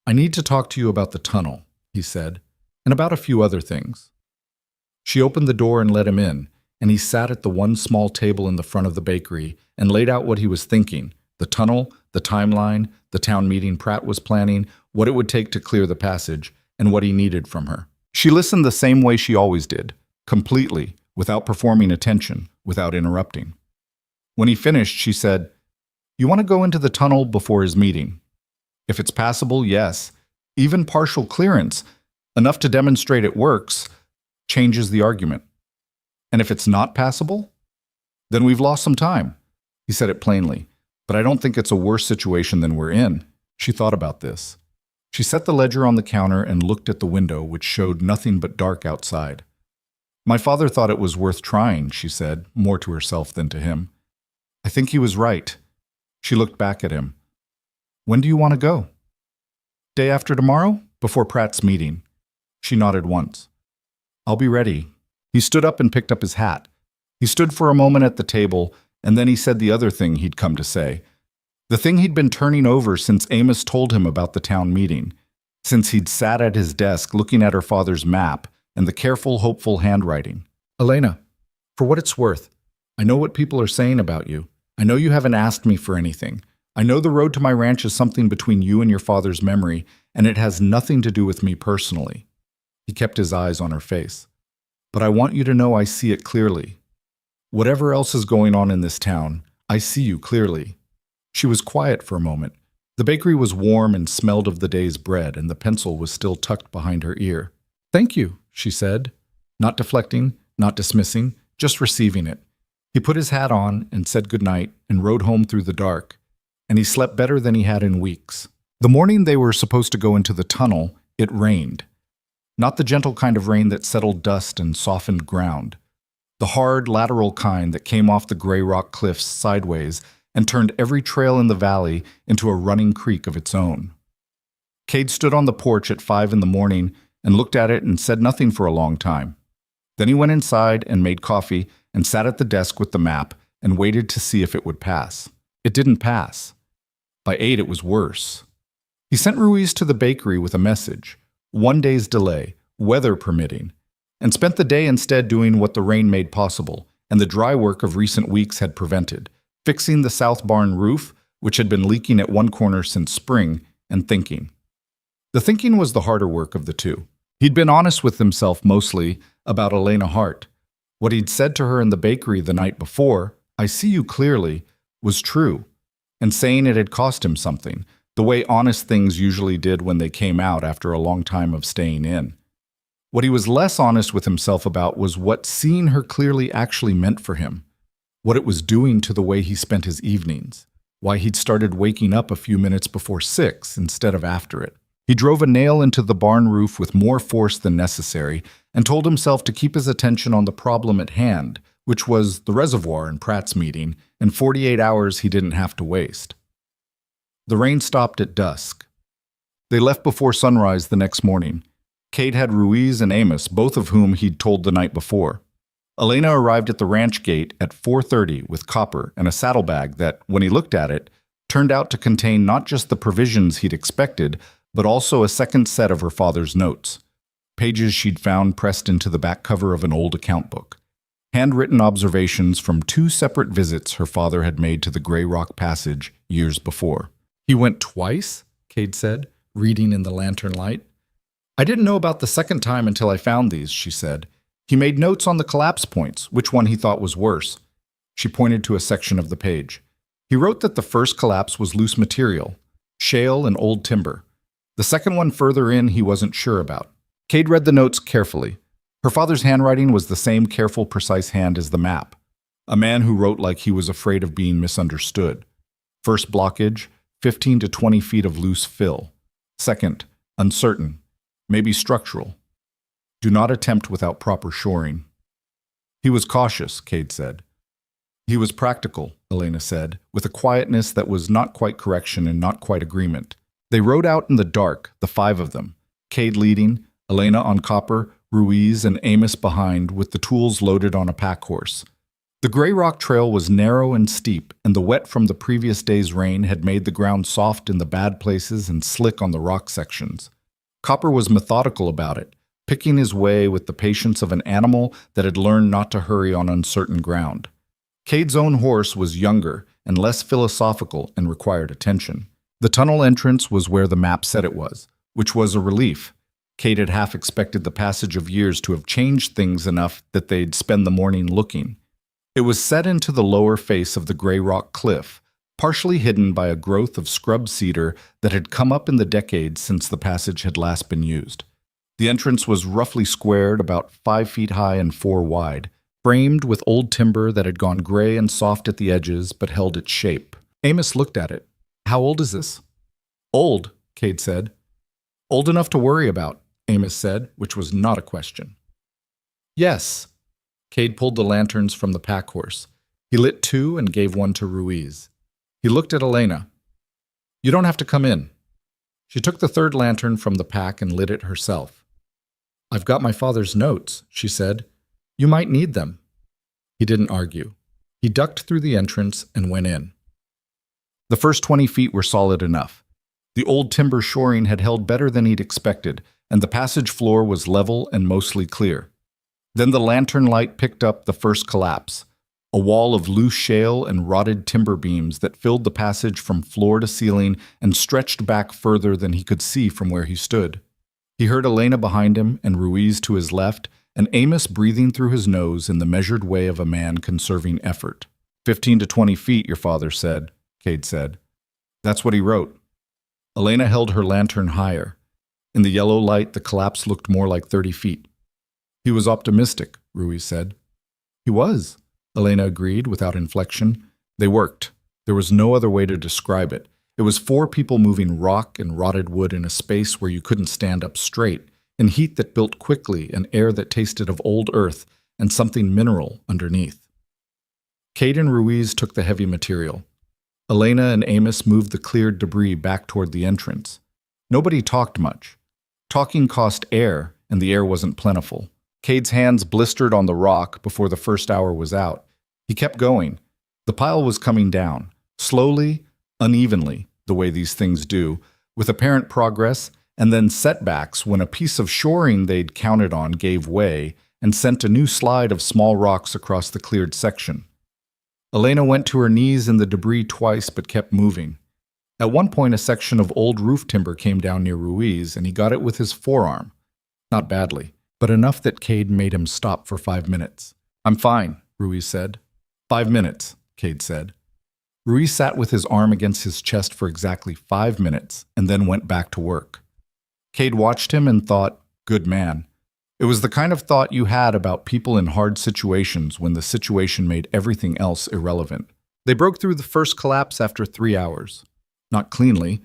"I need to talk to you about the tunnel," he said, "and about a few other things." She opened the door and let him in, and he sat at the one small table in the front of the bakery and laid out what he was thinking: the tunnel, the timeline, the town meeting Pratt was planning, what it would take to clear the passage, and what he needed from her. She listened the same way she always did, completely, without performing attention, without interrupting. When he finished, she said, "You want to go into the tunnel before his meeting? If it's passable, yes. Even partial clearance, enough to demonstrate it works, changes the argument. And if it's not passable, then we've lost some time." He said it plainly, "But I don't think it's a worse situation than we're in." She thought about this. She set the ledger on the counter and looked at the window, which showed nothing but dark outside. "My father thought it was worth trying," she said, more to herself than to him. "I think he was right." She looked back at him. "When do you want to go?" "Day after tomorrow, before Pratt's meeting." She nodded once. "I'll be ready." He stood up and picked up his hat. He stood for a moment at the table, and then he said the other thing he'd come to say. The thing he'd been turning over since Amos told him about the town meeting, since he'd sat at his desk looking at her father's map and the careful, hopeful handwriting. "Elena, for what it's worth, I know what people are saying about you. I know you haven't asked me for anything. I know the road to my ranch is something between you and your father's memory, and it has nothing to do with me personally." He kept his eyes on her face. "But I want you to know I see it clearly. Whatever else is going on in this town, I see you clearly." She was quiet for a moment. The bakery was warm and smelled of the day's bread, and the pencil was still tucked behind her ear. "Thank you," she said, not deflecting, not dismissing, just receiving it. He put his hat on and said goodnight and rode home through the dark, and he slept better than he had in weeks. The morning they were supposed to go into the tunnel, it rained. Not the gentle kind of rain that settled dust and softened ground. The hard, lateral kind that came off the gray rock cliffs sideways and turned every trail in the valley into a running creek of its own. Cade stood on the porch at 5 in the morning and looked at it and said nothing for a long time. Then he went inside and made coffee and sat at the desk with the map and waited to see if it would pass. It didn't pass. By 8, it was worse. He sent Ruiz to the bakery with a message, 1 day's delay, weather permitting, and spent the day instead doing what the rain made possible and the dry work of recent weeks had prevented, fixing the south barn roof, which had been leaking at one corner since spring, and thinking. The thinking was the harder work of the two. He'd been honest with himself mostly about Elena Hart. What he'd said to her in the bakery the night before, "I see you clearly," was true, and saying it had cost him something, the way honest things usually did when they came out after a long time of staying in. What he was less honest with himself about was what seeing her clearly actually meant for him, what it was doing to the way he spent his evenings, why he'd started waking up a few minutes before 6 instead of after it. He drove a nail into the barn roof with more force than necessary and told himself to keep his attention on the problem at hand, which was the reservoir in Pratt's meeting, and 48 hours he didn't have to waste. The rain stopped at dusk. They left before sunrise the next morning. Cade had Ruiz and Amos, both of whom he'd told the night before. Elena arrived at the ranch gate at 4:30 with copper and a saddlebag that, when he looked at it, turned out to contain not just the provisions he'd expected, but also a second set of her father's notes, pages she'd found pressed into the back cover of an old account book, handwritten observations from 2 separate visits her father had made to the Gray Rock Passage years before. "He went twice?" Cade said, reading in the lantern light. "I didn't know about the second time until I found these," she said. "He made notes on the collapse points, which one he thought was worse." She pointed to a section of the page. "He wrote that the first collapse was loose material, shale and old timber. The second one further in he wasn't sure about." Cade read the notes carefully. Her father's handwriting was the same careful, precise hand as the map. A man who wrote like he was afraid of being misunderstood. First blockage, 15 to 20 feet of loose fill. Second, uncertain, maybe structural. Do not attempt without proper shoring. He was cautious, Cade said. He was practical, Elena said, with a quietness that was not quite correction and not quite agreement. They rode out in the dark, the five of them, Cade leading, Elena on Copper, Ruiz and Amos behind with the tools loaded on a pack horse. The gray rock trail was narrow and steep, and the wet from the previous day's rain had made the ground soft in the bad places and slick on the rock sections. Copper was methodical about it, picking his way with the patience of an animal that had learned not to hurry on uncertain ground. Cade's own horse was younger and less philosophical and required attention. The tunnel entrance was where the map said it was, which was a relief. Cade had half expected the passage of years to have changed things enough that they'd spend the morning looking. It was set into the lower face of the gray rock cliff, partially hidden by a growth of scrub cedar that had come up in the decades since the passage had last been used. The entrance was roughly squared, about 5 feet high and 4 wide, framed with old timber that had gone gray and soft at the edges but held its shape. Amos looked at it. "How old is this?" "Old," Cade said. "Old enough to worry about," Amos said, which was not a question. "Yes." Cade pulled the lanterns from the pack horse. He lit 2 and gave one to Ruiz. He looked at Elena. "You don't have to come in." She took the third lantern from the pack and lit it herself. "I've got my father's notes," she said. "You might need them." He didn't argue. He ducked through the entrance and went in. The first 20 feet were solid enough. The old timber shoring had held better than he'd expected, and the passage floor was level and mostly clear. Then the lantern light picked up the first collapse, a wall of loose shale and rotted timber beams that filled the passage from floor to ceiling and stretched back further than he could see from where he stood. He heard Elena behind him and Ruiz to his left, and Amos breathing through his nose in the measured way of a man conserving effort. 15 to 20 feet, your father said, Cade said. That's what he wrote. Elena held her lantern higher. In the yellow light, the collapse looked more like 30 feet. He was optimistic, Ruiz said. He was, Elena agreed without inflection. They worked. There was no other way to describe it. It was 4 people moving rock and rotted wood in a space where you couldn't stand up straight, in heat that built quickly and air that tasted of old earth and something mineral underneath. Cade and Ruiz took the heavy material. Elena and Amos moved the cleared debris back toward the entrance. Nobody talked much. Talking cost air, and the air wasn't plentiful. Cade's hands blistered on the rock before the first hour was out. He kept going. The pile was coming down, slowly, unevenly, the way these things do, with apparent progress, and then setbacks when a piece of shoring they'd counted on gave way and sent a new slide of small rocks across the cleared section. Elena went to her knees in the debris twice but kept moving. At one point, a section of old roof timber came down near Ruiz, and he got it with his forearm. Not badly, but enough that Cade made him stop for 5 minutes. I'm fine, Ruiz said. 5 minutes, Cade said. Ruiz sat with his arm against his chest for exactly 5 minutes, and then went back to work. Cade watched him and thought, good man. It was the kind of thought you had about people in hard situations when the situation made everything else irrelevant. They broke through the first collapse after 3 hours. Not cleanly.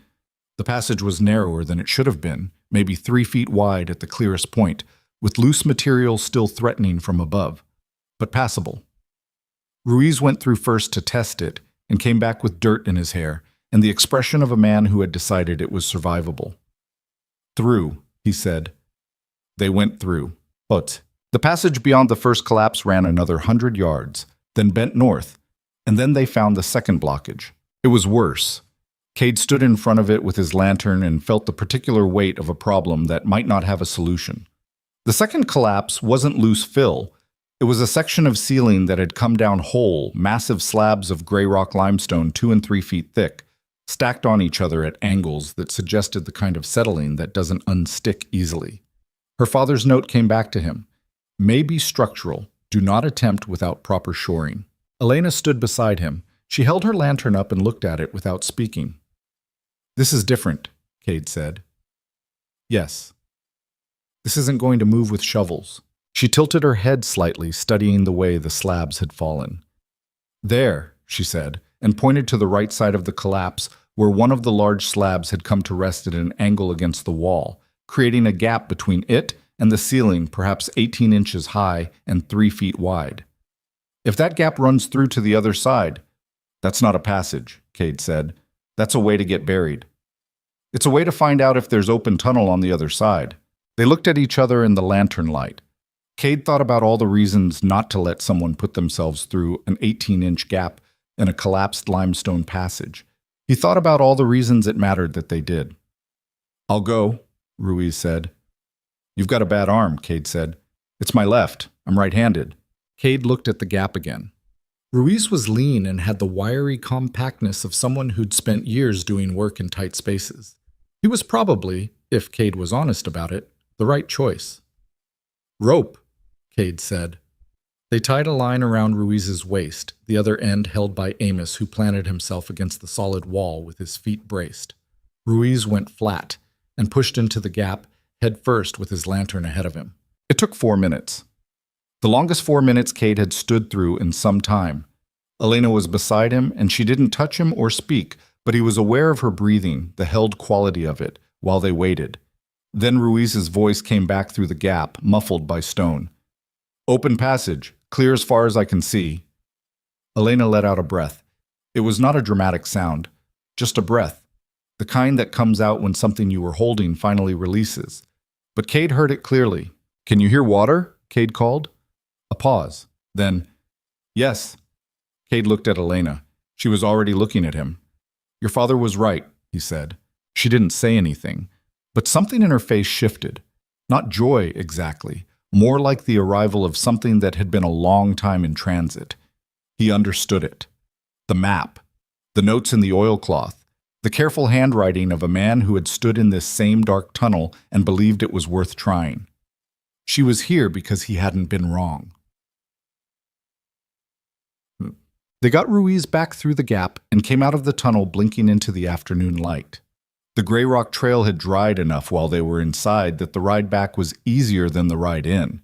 The passage was narrower than it should have been, maybe 3 feet wide at the clearest point, with loose material still threatening from above, but passable. Ruiz went through first to test it and came back with dirt in his hair and the expression of a man who had decided it was survivable. Through, he said. They went through. But the passage beyond the first collapse ran another 100 yards, then bent north, and then they found the second blockage. It was worse. Cade stood in front of it with his lantern and felt the particular weight of a problem that might not have a solution. The second collapse wasn't loose fill. It was a section of ceiling that had come down whole, massive slabs of gray rock limestone 2 and 3 feet thick, stacked on each other at angles that suggested the kind of settling that doesn't unstick easily. Her father's note came back to him. May be structural. Do not attempt without proper shoring. Elena stood beside him. She held her lantern up and looked at it without speaking. This is different, Cade said. Yes. This isn't going to move with shovels. She tilted her head slightly, studying the way the slabs had fallen. There, she said, and pointed to the right side of the collapse where one of the large slabs had come to rest at an angle against the wall, creating a gap between it and the ceiling perhaps 18 inches high and 3 feet wide. If that gap runs through to the other side, that's not a passage, Cade said. That's a way to get buried. It's a way to find out if there's open tunnel on the other side. They looked at each other in the lantern light. Cade thought about all the reasons not to let someone put themselves through an 18-inch gap in a collapsed limestone passage. He thought about all the reasons it mattered that they did. I'll go, Ruiz said. You've got a bad arm, Cade said. It's my left. I'm right-handed. Cade looked at the gap again. Ruiz was lean and had the wiry compactness of someone who'd spent years doing work in tight spaces. He was probably, if Cade was honest about it, the right choice. Rope, Cade said. They tied a line around Ruiz's waist, the other end held by Amos, who planted himself against the solid wall with his feet braced. Ruiz went flat and pushed into the gap, head first with his lantern ahead of him. It took 4 minutes. The longest 4 minutes Cade had stood through in some time. Elena was beside him, and she didn't touch him or speak, but he was aware of her breathing, the held quality of it, while they waited. Then Ruiz's voice came back through the gap, muffled by stone. Open passage, clear as far as I can see. Elena let out a breath. It was not a dramatic sound, just a breath, the kind that comes out when something you were holding finally releases. But Cade heard it clearly. Can you hear water? Cade called. A pause. Then, yes. Cade looked at Elena. She was already looking at him. Your father was right, he said. She didn't say anything, but something in her face shifted. Not joy exactly, more like the arrival of something that had been a long time in transit. He understood it. The map, the notes in the oilcloth, the careful handwriting of a man who had stood in this same dark tunnel and believed it was worth trying. She was here because he hadn't been wrong. They got Ruiz back through the gap and came out of the tunnel blinking into the afternoon light. The Grey Rock Trail had dried enough while they were inside that the ride back was easier than the ride in.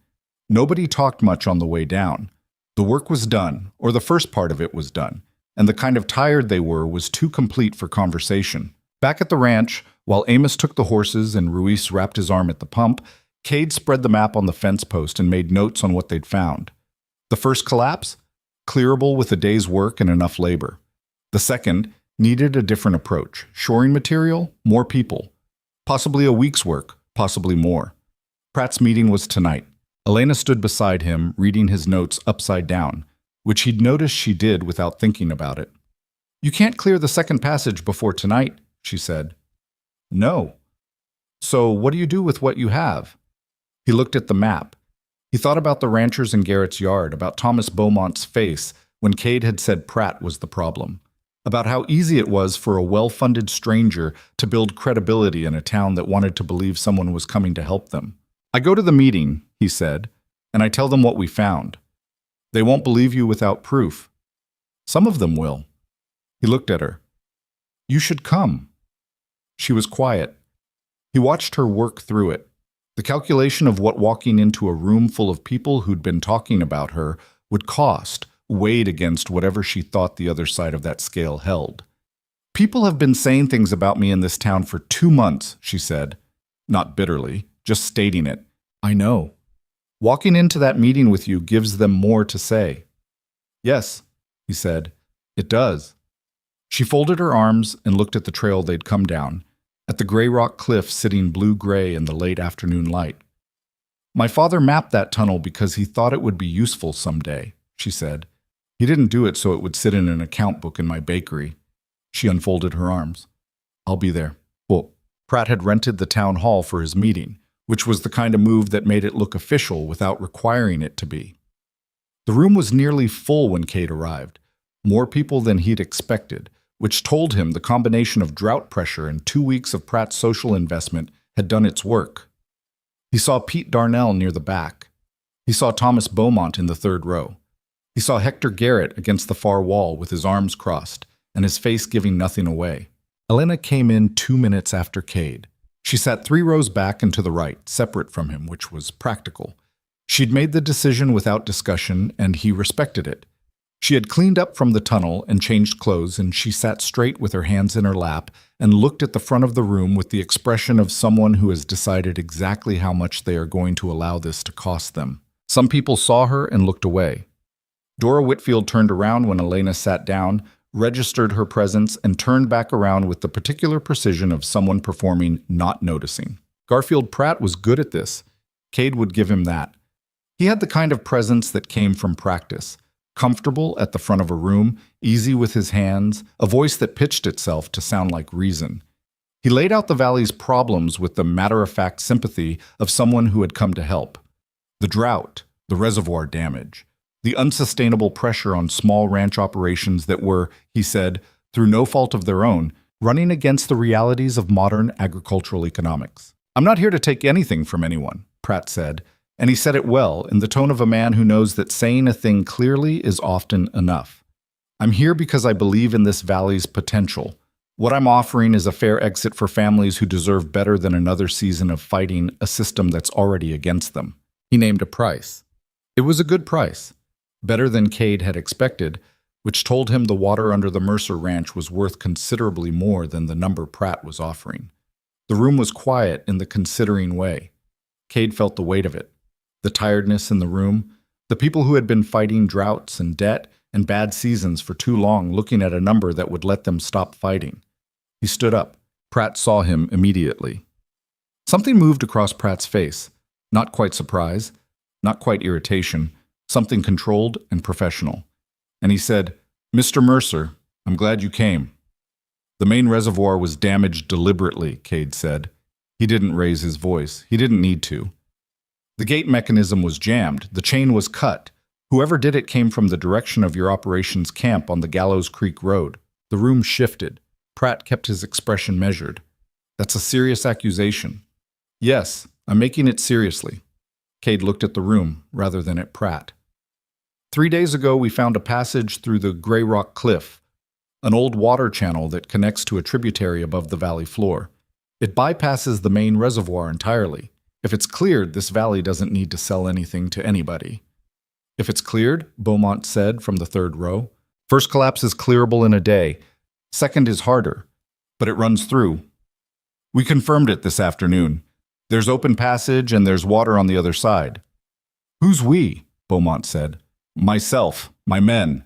Nobody talked much on the way down. The work was done, or the first part of it was done, and the kind of tired they were was too complete for conversation. Back at the ranch, while Amos took the horses and Ruiz wrapped his arm at the pump, Cade spread the map on the fence post and made notes on what they'd found. The first collapse? Clearable with a day's work and enough labor. The second needed a different approach. Shoring material, more people. Possibly a week's work, possibly more. Pratt's meeting was tonight. Elena stood beside him, reading his notes upside down, which he'd noticed she did without thinking about it. You can't clear the second passage before tonight, she said. No. So what do you do with what you have? He looked at the map. He thought about the ranchers in Garrett's yard, about Thomas Beaumont's face when Cade had said Pratt was the problem, about how easy it was for a well-funded stranger to build credibility in a town that wanted to believe someone was coming to help them. I go to the meeting, he said, and I tell them what we found. They won't believe you without proof. Some of them will. He looked at her. You should come. She was quiet. He watched her work through it. The calculation of what walking into a room full of people who'd been talking about her would cost weighed against whatever she thought the other side of that scale held. People have been saying things about me in this town for 2 months, she said. Not bitterly, just stating it. I know. Walking into that meeting with you gives them more to say. Yes, he said. It does. She folded her arms and looked at the trail they'd come down, at the Grey Rock cliff sitting blue-gray in the late afternoon light. My father mapped that tunnel because he thought it would be useful someday, she said. He didn't do it so it would sit in an account book in my bakery. She unfolded her arms. I'll be there. Well, Pratt had rented the town hall for his meeting, which was the kind of move that made it look official without requiring it to be. The room was nearly full when Cade arrived, more people than he'd expected, which told him the combination of drought pressure and 2 weeks of Pratt's social investment had done its work. He saw Pete Darnell near the back. He saw Thomas Beaumont in the third row. He saw Hector Garrett against the far wall with his arms crossed and his face giving nothing away. Elena came in 2 minutes after Cade. She sat 3 rows back and to the right, separate from him, which was practical. She'd made the decision without discussion, and he respected it. She had cleaned up from the tunnel and changed clothes, and she sat straight with her hands in her lap and looked at the front of the room with the expression of someone who has decided exactly how much they are going to allow this to cost them. Some people saw her and looked away. Dora Whitfield turned around when Elena sat down, registered her presence, and turned back around with the particular precision of someone performing not noticing. Garfield Pratt was good at this. Cade would give him that. He had the kind of presence that came from practice. Comfortable at the front of a room, easy with his hands, a voice that pitched itself to sound like reason. He laid out the valley's problems with the matter-of-fact sympathy of someone who had come to help. The drought, the reservoir damage, the unsustainable pressure on small ranch operations that were, he said, through no fault of their own, running against the realities of modern agricultural economics. "I'm not here to take anything from anyone," Pratt said, and he said it well, in the tone of a man who knows that saying a thing clearly is often enough. "I'm here because I believe in this valley's potential. What I'm offering is a fair exit for families who deserve better than another season of fighting a system that's already against them." He named a price. It was a good price, better than Cade had expected, which told him the water under the Mercer Ranch was worth considerably more than the number Pratt was offering. The room was quiet in the considering way. Cade felt the weight of it. The tiredness in the room, the people who had been fighting droughts and debt and bad seasons for too long looking at a number that would let them stop fighting. He stood up. Pratt saw him immediately. Something moved across Pratt's face. Not quite surprise, not quite irritation, something controlled and professional. And he said, "Mr. Mercer, I'm glad you came." "The main reservoir was damaged deliberately," Cade said. He didn't raise his voice. He didn't need to. "The gate mechanism was jammed. The chain was cut. Whoever did it came from the direction of your operations camp on the Gallows Creek Road." The room shifted. Pratt kept his expression measured. "That's a serious accusation." "Yes, I'm making it seriously." Cade looked at the room rather than at Pratt. 3 days ago, we found a passage through the Grey Rock Cliff, an old water channel that connects to a tributary above the valley floor. It bypasses the main reservoir entirely. If it's cleared, this valley doesn't need to sell anything to anybody. "If it's cleared," Beaumont said from the third row. "First collapse is clearable in a day. Second is harder, but it runs through. We confirmed it this afternoon. There's open passage and there's water on the other side." "Who's we?" Beaumont said. "Myself, my men."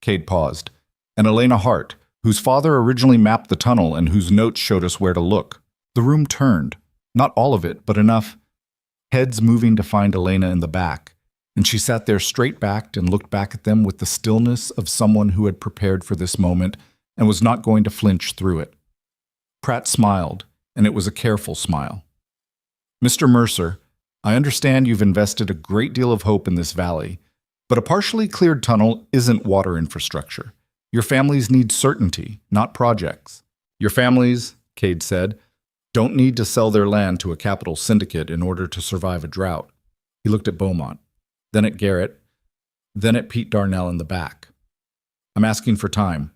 Cade paused. "And Elena Hart, whose father originally mapped the tunnel and whose notes showed us where to look." The room turned. Not all of it, but enough. Heads moving to find Elena in the back, and she sat there straight-backed and looked back at them with the stillness of someone who had prepared for this moment and was not going to flinch through it. Pratt smiled, and it was a careful smile. "Mr. Mercer, I understand you've invested a great deal of hope in this valley, but a partially cleared tunnel isn't water infrastructure. Your families need certainty, not projects. Your families," Cade said, "don't need to sell their land to a capital syndicate in order to survive a drought." He looked at Beaumont, then at Garrett, then at Pete Darnell in the back. "I'm asking for time.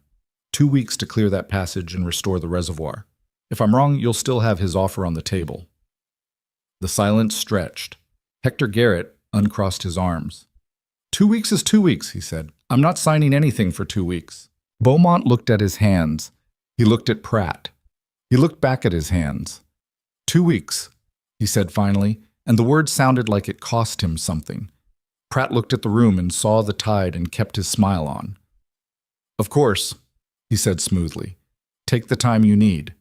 2 weeks to clear that passage and restore the reservoir. If I'm wrong, you'll still have his offer on the table." The silence stretched. Hector Garrett uncrossed his arms. 2 weeks is 2 weeks, he said. "I'm not signing anything for 2 weeks." Beaumont looked at his hands. He looked at Pratt. He looked back at his hands. 2 weeks, he said finally, and the word sounded like it cost him something. Pratt looked at the room and saw the tide and kept his smile on. "Of course," he said smoothly. "Take the time you need."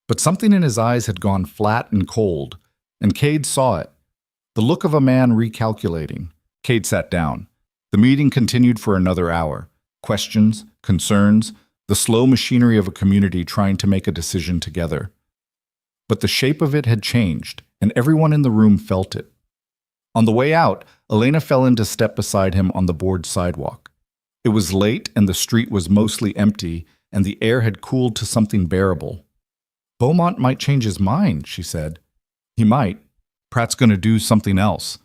But something in his eyes had gone flat and cold, and Cade saw it. The look of a man recalculating. Cade sat down. The meeting continued for another hour. Questions, concerns, the slow machinery of a community trying to make a decision together. But the shape of it had changed, and everyone in the room felt it. On the way out, Elena fell into step beside him on the board sidewalk. It was late, and the street was mostly empty, and the air had cooled to something bearable. "Beaumont might change his mind," she said. "He might. Pratt's going to do something else.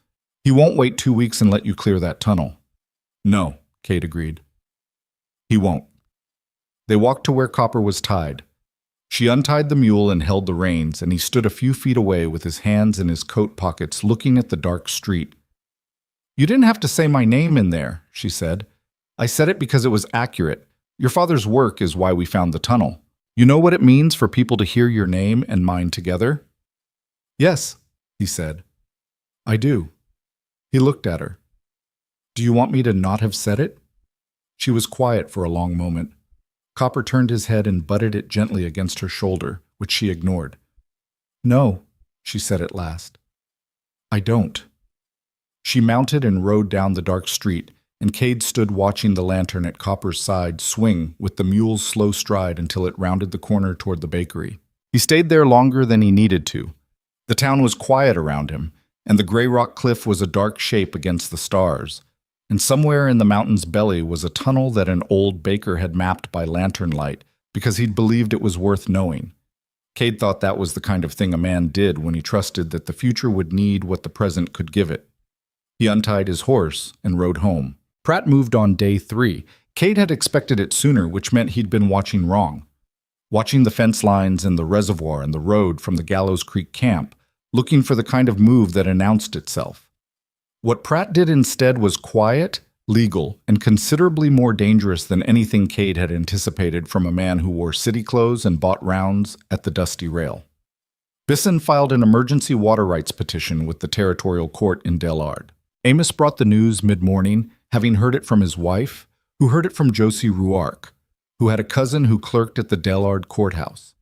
He won't wait 2 weeks and let you clear that tunnel." "No," Cade agreed. "He won't." They walked to where Copper was tied. She untied the mule and held the reins, and he stood a few feet away with his hands in his coat pockets looking at the dark street. "You didn't have to say my name in there," she said. I said it because it was accurate. Your father's work is why we found the tunnel. You know what it means for people to hear your name and mine together?" "Yes," he said. "I do." He looked at her. "Do you want me to not have said it?" She was quiet for a long moment. Copper turned his head and butted it gently against her shoulder, which she ignored. "No," she said at last. "I don't." She mounted and rode down the dark street, and Cade stood watching the lantern at Copper's side swing with the mule's slow stride until it rounded the corner toward the bakery. He stayed there longer than he needed to. The town was quiet around him, and the gray rock cliff was a dark shape against the stars. And somewhere in the mountain's belly was a tunnel that an old baker had mapped by lantern light because he'd believed it was worth knowing. Cade thought that was the kind of thing a man did when he trusted that the future would need what the present could give it. He untied his horse and rode home. Pratt moved on day 3. Cade had expected it sooner, which meant he'd been watching wrong. Watching the fence lines and the reservoir and the road from the Gallows Creek camp, looking for the kind of move that announced itself. What Pratt did instead was quiet, legal, and considerably more dangerous than anything Cade had anticipated from a man who wore city clothes and bought rounds at the Dusty Rail. Bisson filed an emergency water rights petition with the territorial court in Delard. Amos brought the news mid-morning, having heard it from his wife, who heard it from Josie Ruark, who had a cousin who clerked at the Delard courthouse.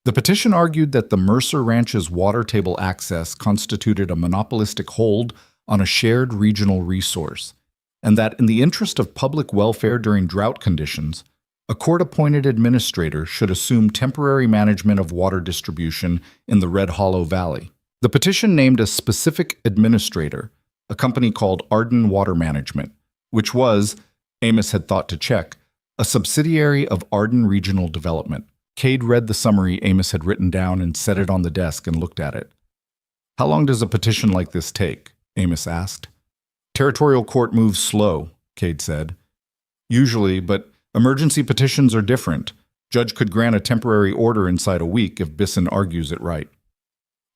The petition argued that the Mercer Ranch's water table access constituted a monopolistic hold on a shared regional resource, and that in the interest of public welfare during drought conditions, a court-appointed administrator should assume temporary management of water distribution in the Red Hollow Valley. The petition named a specific administrator, a company called Arden Water Management, which was, Amos had thought to check, a subsidiary of Arden Regional Development. Cade read the summary Amos had written down and set it on the desk and looked at it. "How long does a petition like this take?" Amos asked. "Territorial court moves slow," Cade said. "Usually, but emergency petitions are different. Judge could grant a temporary order inside a week if Bisson argues it right."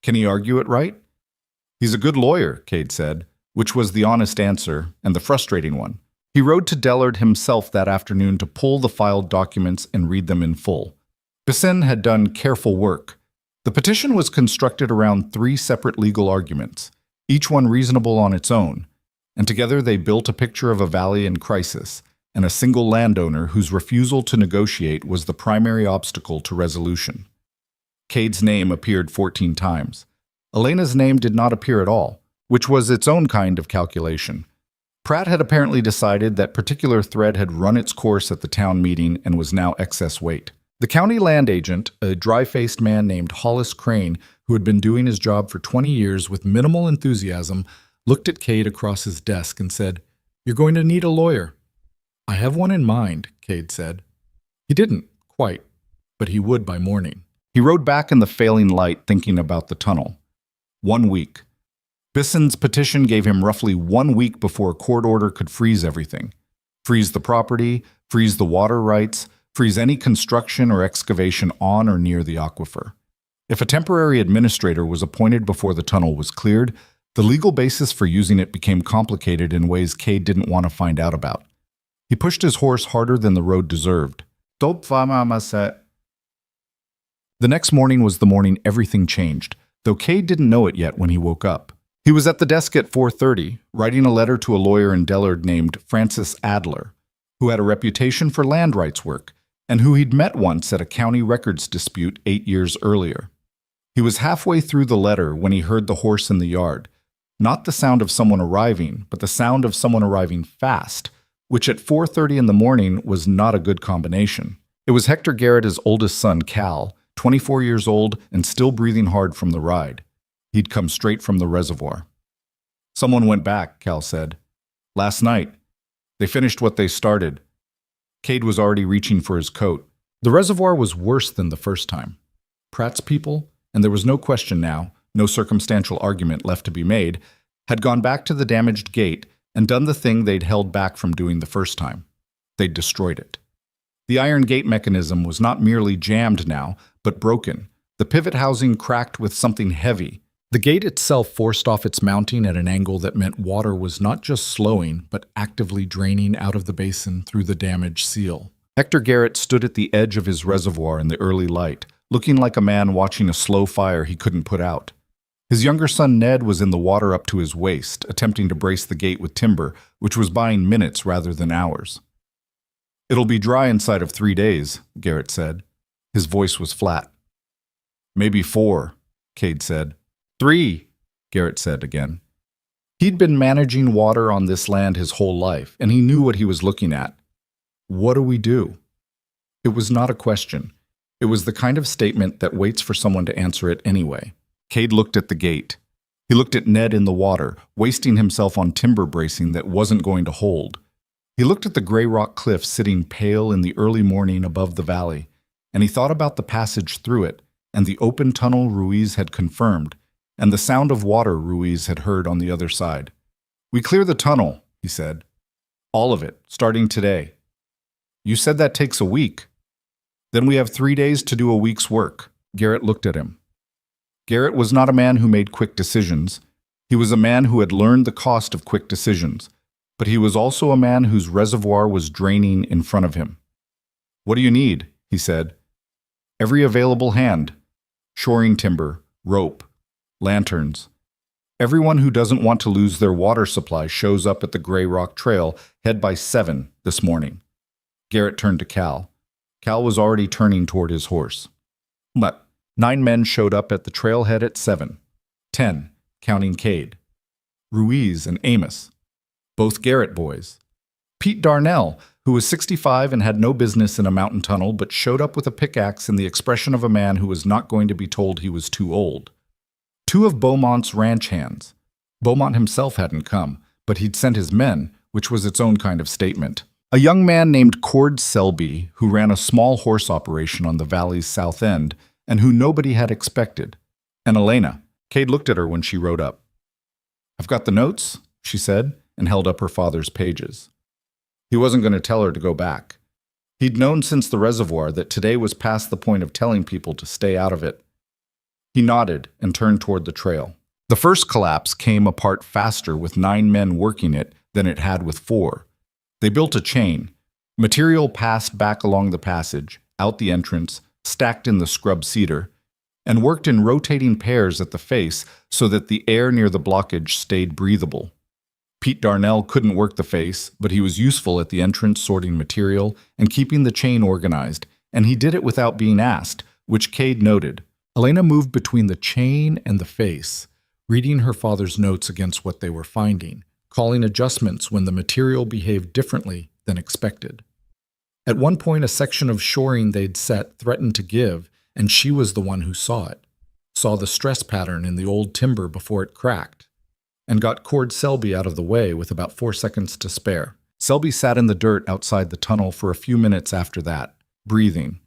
"Can he argue it right?" "He's a good lawyer," Cade said, which was the honest answer and the frustrating one. He rode to Delard himself that afternoon to pull the filed documents and read them in full. Bisson had done careful work. The petition was constructed around 3 separate legal arguments, each one reasonable on its own, and together they built a picture of a valley in crisis and a single landowner whose refusal to negotiate was the primary obstacle to resolution. Cade's name appeared 14 times. Elena's name did not appear at all, which was its own kind of calculation. Pratt had apparently decided that particular thread had run its course at the town meeting and was now excess weight. The county land agent, a dry-faced man named Hollis Crane, who had been doing his job for 20 years with minimal enthusiasm, looked at Cade across his desk and said, "You're going to need a lawyer." "I have one in mind," Cade said. He didn't, quite, but he would by morning. He rode back in the failing light thinking about the tunnel. 1 week. Bisson's petition gave him roughly 1 week before a court order could freeze everything. Freeze the property, freeze the water rights, freeze any construction or excavation on or near the aquifer. If a temporary administrator was appointed before the tunnel was cleared, the legal basis for using it became complicated in ways Cade didn't want to find out about. He pushed his horse harder than the road deserved. The next morning was the morning everything changed, though Cade didn't know it yet when he woke up. He was at the desk at 4:30, writing a letter to a lawyer in Delard named Francis Adler, who had a reputation for land rights work, and who he'd met once at a county records dispute 8 years earlier. He was halfway through the letter when he heard the horse in the yard. Not the sound of someone arriving, but the sound of someone arriving fast, which at 4:30 in the morning was not a good combination. It was Hector Garrett's oldest son, Cal, 24 years old and still breathing hard from the ride. He'd come straight from the reservoir. "Someone went back," Cal said. "Last night. They finished what they started." Cade was already reaching for his coat. The reservoir was worse than the first time. Pratt's people, and there was no question now, no circumstantial argument left to be made, had gone back to the damaged gate and done the thing they'd held back from doing the first time. They'd destroyed it. The iron gate mechanism was not merely jammed now, but broken, the pivot housing cracked with something heavy, The gate itself forced off its mounting at an angle that meant water was not just slowing, but actively draining out of the basin through the damaged seal. Hector Garrett stood at the edge of his reservoir in the early light, looking like a man watching a slow fire he couldn't put out. His younger son Ned was in the water up to his waist, attempting to brace the gate with timber, which was buying minutes rather than hours. "It'll be dry inside of 3 days," Garrett said. His voice was flat. "Maybe 4, Cade said. 3, Garrett said again. He'd been managing water on this land his whole life, and he knew what he was looking at. What do we do? It was not a question. It was the kind of statement that waits for someone to answer it anyway. Cade looked at the gate. He looked at Ned in the water, wasting himself on timber bracing that wasn't going to hold. He looked at the gray rock cliff sitting pale in the early morning above the valley, and he thought about the passage through it, and the open tunnel Ruiz had confirmed, and the sound of water Ruiz had heard on the other side. "We clear the tunnel," he said. "All of it, starting today." "You said that takes a week." "Then we have 3 days to do a week's work." Garrett looked at him. Garrett was not a man who made quick decisions. He was a man who had learned the cost of quick decisions, but he was also a man whose reservoir was draining in front of him. "What do you need?" he said. "Every available hand. Shoring timber, rope, lanterns. Everyone who doesn't want to lose their water supply shows up at the Gray Rock Trail, head by 7 this morning." Garrett turned to Cal. Cal was already turning toward his horse. But 9 men showed up at the trailhead at 7. 10, counting Cade. Ruiz and Amos, both Garrett boys. Pete Darnell, who was 65 and had no business in a mountain tunnel, but showed up with a pickaxe and the expression of a man who was not going to be told he was too old. 2 of Beaumont's ranch hands. Beaumont himself hadn't come, but he'd sent his men, which was its own kind of statement. A young man named Cord Selby, who ran a small horse operation on the valley's south end, and who nobody had expected. And Elena. Cade looked at her when she rode up. "I've got the notes," she said, and held up her father's pages. He wasn't going to tell her to go back. He'd known since the reservoir that today was past the point of telling people to stay out of it. He nodded and turned toward the trail. The first collapse came apart faster with 9 men working it than it had with 4. They built a chain. Material passed back along the passage, out the entrance, stacked in the scrub cedar, and worked in rotating pairs at the face so that the air near the blockage stayed breathable. Pete Darnell couldn't work the face, but he was useful at the entrance sorting material and keeping the chain organized, and he did it without being asked, which Cade noted. Elena moved between the chain and the face, reading her father's notes against what they were finding, calling adjustments when the material behaved differently than expected. At one point, a section of shoring they'd set threatened to give, and she was the one who saw it, saw the stress pattern in the old timber before it cracked, and got Cord Selby out of the way with about 4 seconds to spare. Selby sat in the dirt outside the tunnel for a few minutes after that, breathing.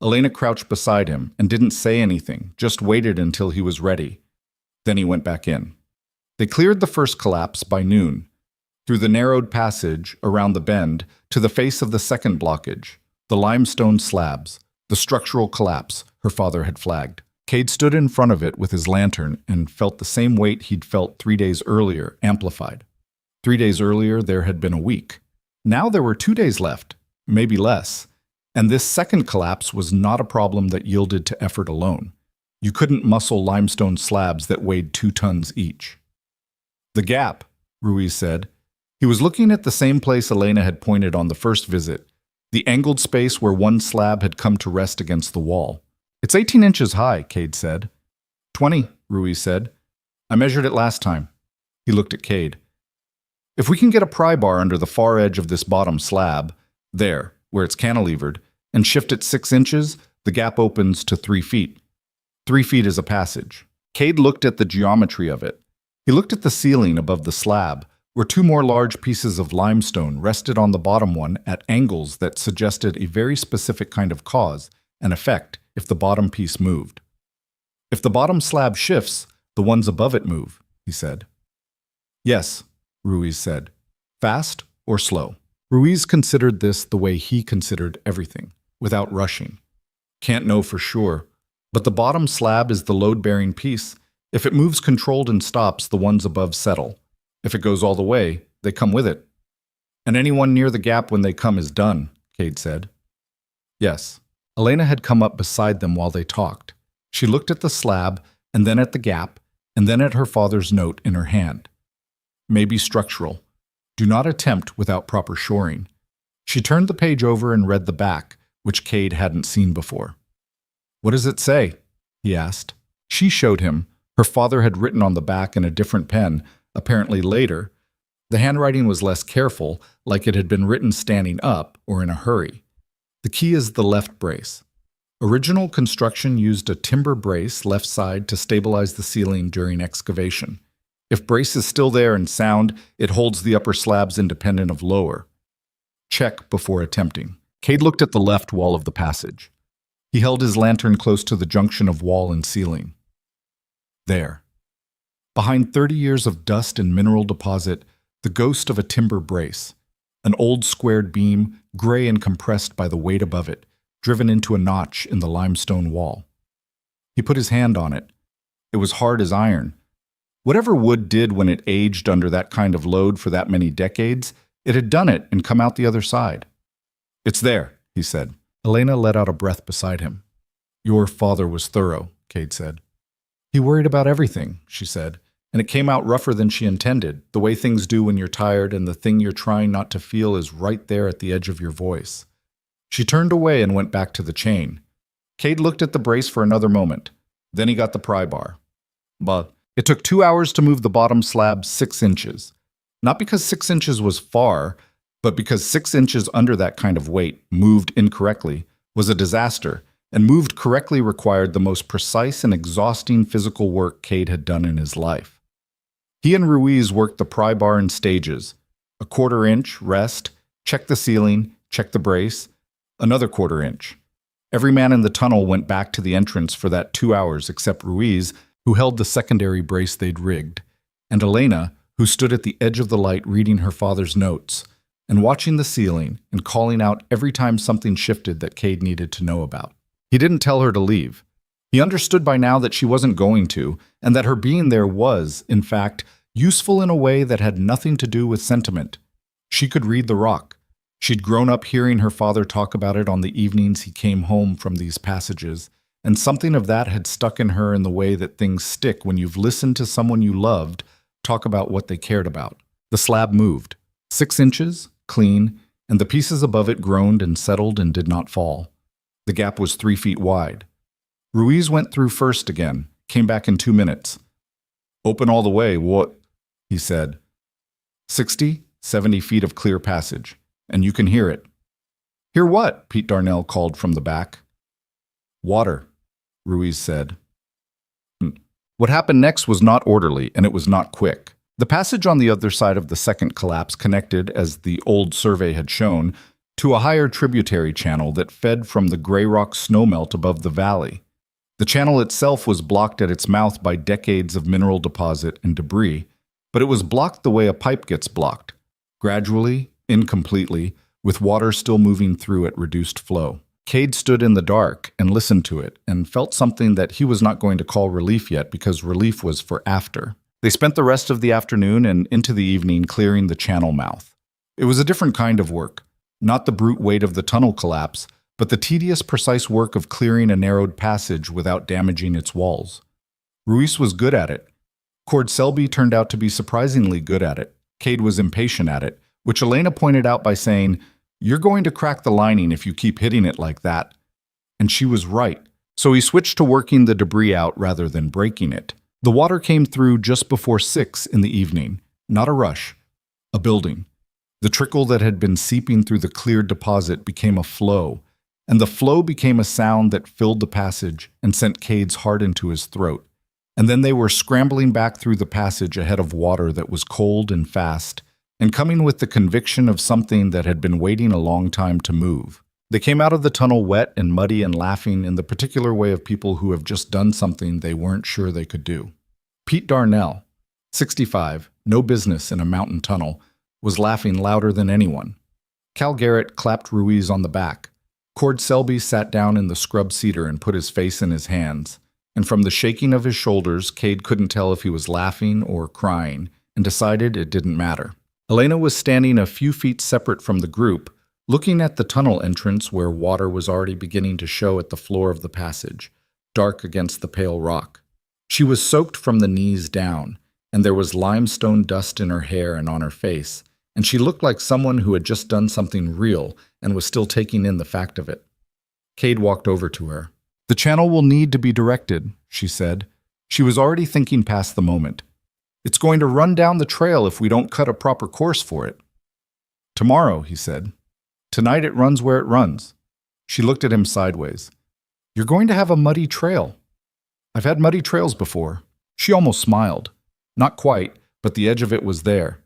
Elena crouched beside him and didn't say anything, just waited until he was ready. Then he went back in. They cleared the first collapse by noon, through the narrowed passage, around the bend, to the face of the second blockage, the limestone slabs, the structural collapse her father had flagged. Cade stood in front of it with his lantern and felt the same weight he'd felt 3 days earlier, amplified. 3 days earlier, there had been a week. Now there were 2 days left, maybe less, and this second collapse was not a problem that yielded to effort alone. You couldn't muscle limestone slabs that weighed 2 tons each. "The gap," Ruiz said. He was looking at the same place Elena had pointed on the first visit, the angled space where one slab had come to rest against the wall. "It's 18 inches high," Cade said. 20, Ruiz said. "I measured it last time." He looked at Cade. "If we can get a pry bar under the far edge of this bottom slab, there, where it's cantilevered, and shift it 6 inches, the gap opens to 3 feet. 3 feet is a passage." Cade looked at the geometry of it. He looked at the ceiling above the slab, where 2 more large pieces of limestone rested on the bottom one at angles that suggested a very specific kind of cause and effect if the bottom piece moved. "If the bottom slab shifts, the ones above it move," he said. "Yes," Ruiz said. "Fast or slow?" Ruiz considered this the way he considered everything, without rushing. "Can't know for sure, but the bottom slab is the load-bearing piece, If it moves controlled and stops, the ones above settle. If it goes all the way, they come with it. And anyone near the gap when they come is done, Cade said. Yes. Elena had come up beside them while they talked. She looked at the slab, and then at the gap, and then at her father's note in her hand. Maybe structural. Do not attempt without proper shoring. She turned the page over and read the back, which Cade hadn't seen before. What does it say? He asked. She showed him. Her father had written on the back in a different pen, apparently later. The handwriting was less careful, like it had been written standing up or in a hurry. The key is the left brace. Original construction used a timber brace left side to stabilize the ceiling during excavation. If brace is still there and sound, it holds the upper slabs independent of lower. Check before attempting. Cade looked at the left wall of the passage. He held his lantern close to the junction of wall and ceiling. There. Behind 30 years of dust and mineral deposit, the ghost of a timber brace. An old squared beam, gray and compressed by the weight above it, driven into a notch in the limestone wall. He put his hand on it. It was hard as iron. Whatever wood did when it aged under that kind of load for that many decades, it had done it and come out the other side. It's there, he said. Elena let out a breath beside him. Your father was thorough, Cade said. He worried about everything, she said, and it came out rougher than she intended, the way things do when you're tired and the thing you're trying not to feel is right there at the edge of your voice. She turned away and went back to the chain. Cade looked at the brace for another moment. Then he got the pry bar. But it took 2 hours to move the bottom slab 6 inches. Not because 6 inches was far, but because 6 inches under that kind of weight, moved incorrectly, was a disaster, and moved correctly required the most precise and exhausting physical work Cade had done in his life. He and Ruiz worked the pry bar in stages. A 1/4 inch, rest, check the ceiling, check the brace, another 1/4 inch. Every man in the tunnel went back to the entrance for that 2 hours except Ruiz, who held the secondary brace they'd rigged, and Elena, who stood at the edge of the light reading her father's notes, and watching the ceiling and calling out every time something shifted that Cade needed to know about. He didn't tell her to leave. He understood by now that she wasn't going to, and that her being there was, in fact, useful in a way that had nothing to do with sentiment. She could read the rock. She'd grown up hearing her father talk about it on the evenings he came home from these passages, and something of that had stuck in her in the way that things stick when you've listened to someone you loved talk about what they cared about. The slab moved. 6 inches, clean, and the pieces above it groaned and settled and did not fall. The gap was 3 feet wide. Ruiz went through first again, came back in 2 minutes. Open all the way, what? He said. 60, 70 feet of clear passage, and you can hear it. Hear what? Pete Darnell called from the back. Water, Ruiz said. What happened next was not orderly, and it was not quick. The passage on the other side of the second collapse connected, as the old survey had shown, to a higher tributary channel that fed from the gray rock snowmelt above the valley. The channel itself was blocked at its mouth by decades of mineral deposit and debris, but it was blocked the way a pipe gets blocked, gradually, incompletely, with water still moving through at reduced flow. Cade stood in the dark and listened to it and felt something that he was not going to call relief yet because relief was for after. They spent the rest of the afternoon and into the evening clearing the channel mouth. It was a different kind of work, not the brute weight of the tunnel collapse, but the tedious, precise work of clearing a narrowed passage without damaging its walls. Ruiz was good at it. Cord Selby turned out to be surprisingly good at it. Cade was impatient at it, which Elena pointed out by saying, "You're going to crack the lining if you keep hitting it like that." And she was right. So he switched to working the debris out rather than breaking it. The water came through just before 6 in the evening. Not a rush. A building. The trickle that had been seeping through the cleared deposit became a flow, and the flow became a sound that filled the passage and sent Cade's heart into his throat. And then they were scrambling back through the passage ahead of water that was cold and fast, and coming with the conviction of something that had been waiting a long time to move. They came out of the tunnel wet and muddy and laughing in the particular way of people who have just done something they weren't sure they could do. Pete Darnell, 65, no business in a mountain tunnel, was laughing louder than anyone. Cal Garrett clapped Ruiz on the back. Cord Selby sat down in the scrub cedar and put his face in his hands. and from the shaking of his shoulders, Cade couldn't tell if he was laughing or crying, and decided it didn't matter. Elena was standing a few feet separate from the group, looking at the tunnel entrance where water was already beginning to show at the floor of the passage, dark against the pale rock. She was soaked from the knees down, and there was limestone dust in her hair and on her face, and she looked like someone who had just done something real and was still taking in the fact of it. Cade walked over to her. "The channel will need to be directed," she said. She was already thinking past the moment. "It's going to run down the trail if we don't cut a proper course for it." "Tomorrow," he said. "Tonight it runs where it runs." She looked at him sideways. "You're going to have a muddy trail." "I've had muddy trails before." She almost smiled. Not quite, but the edge of it was there.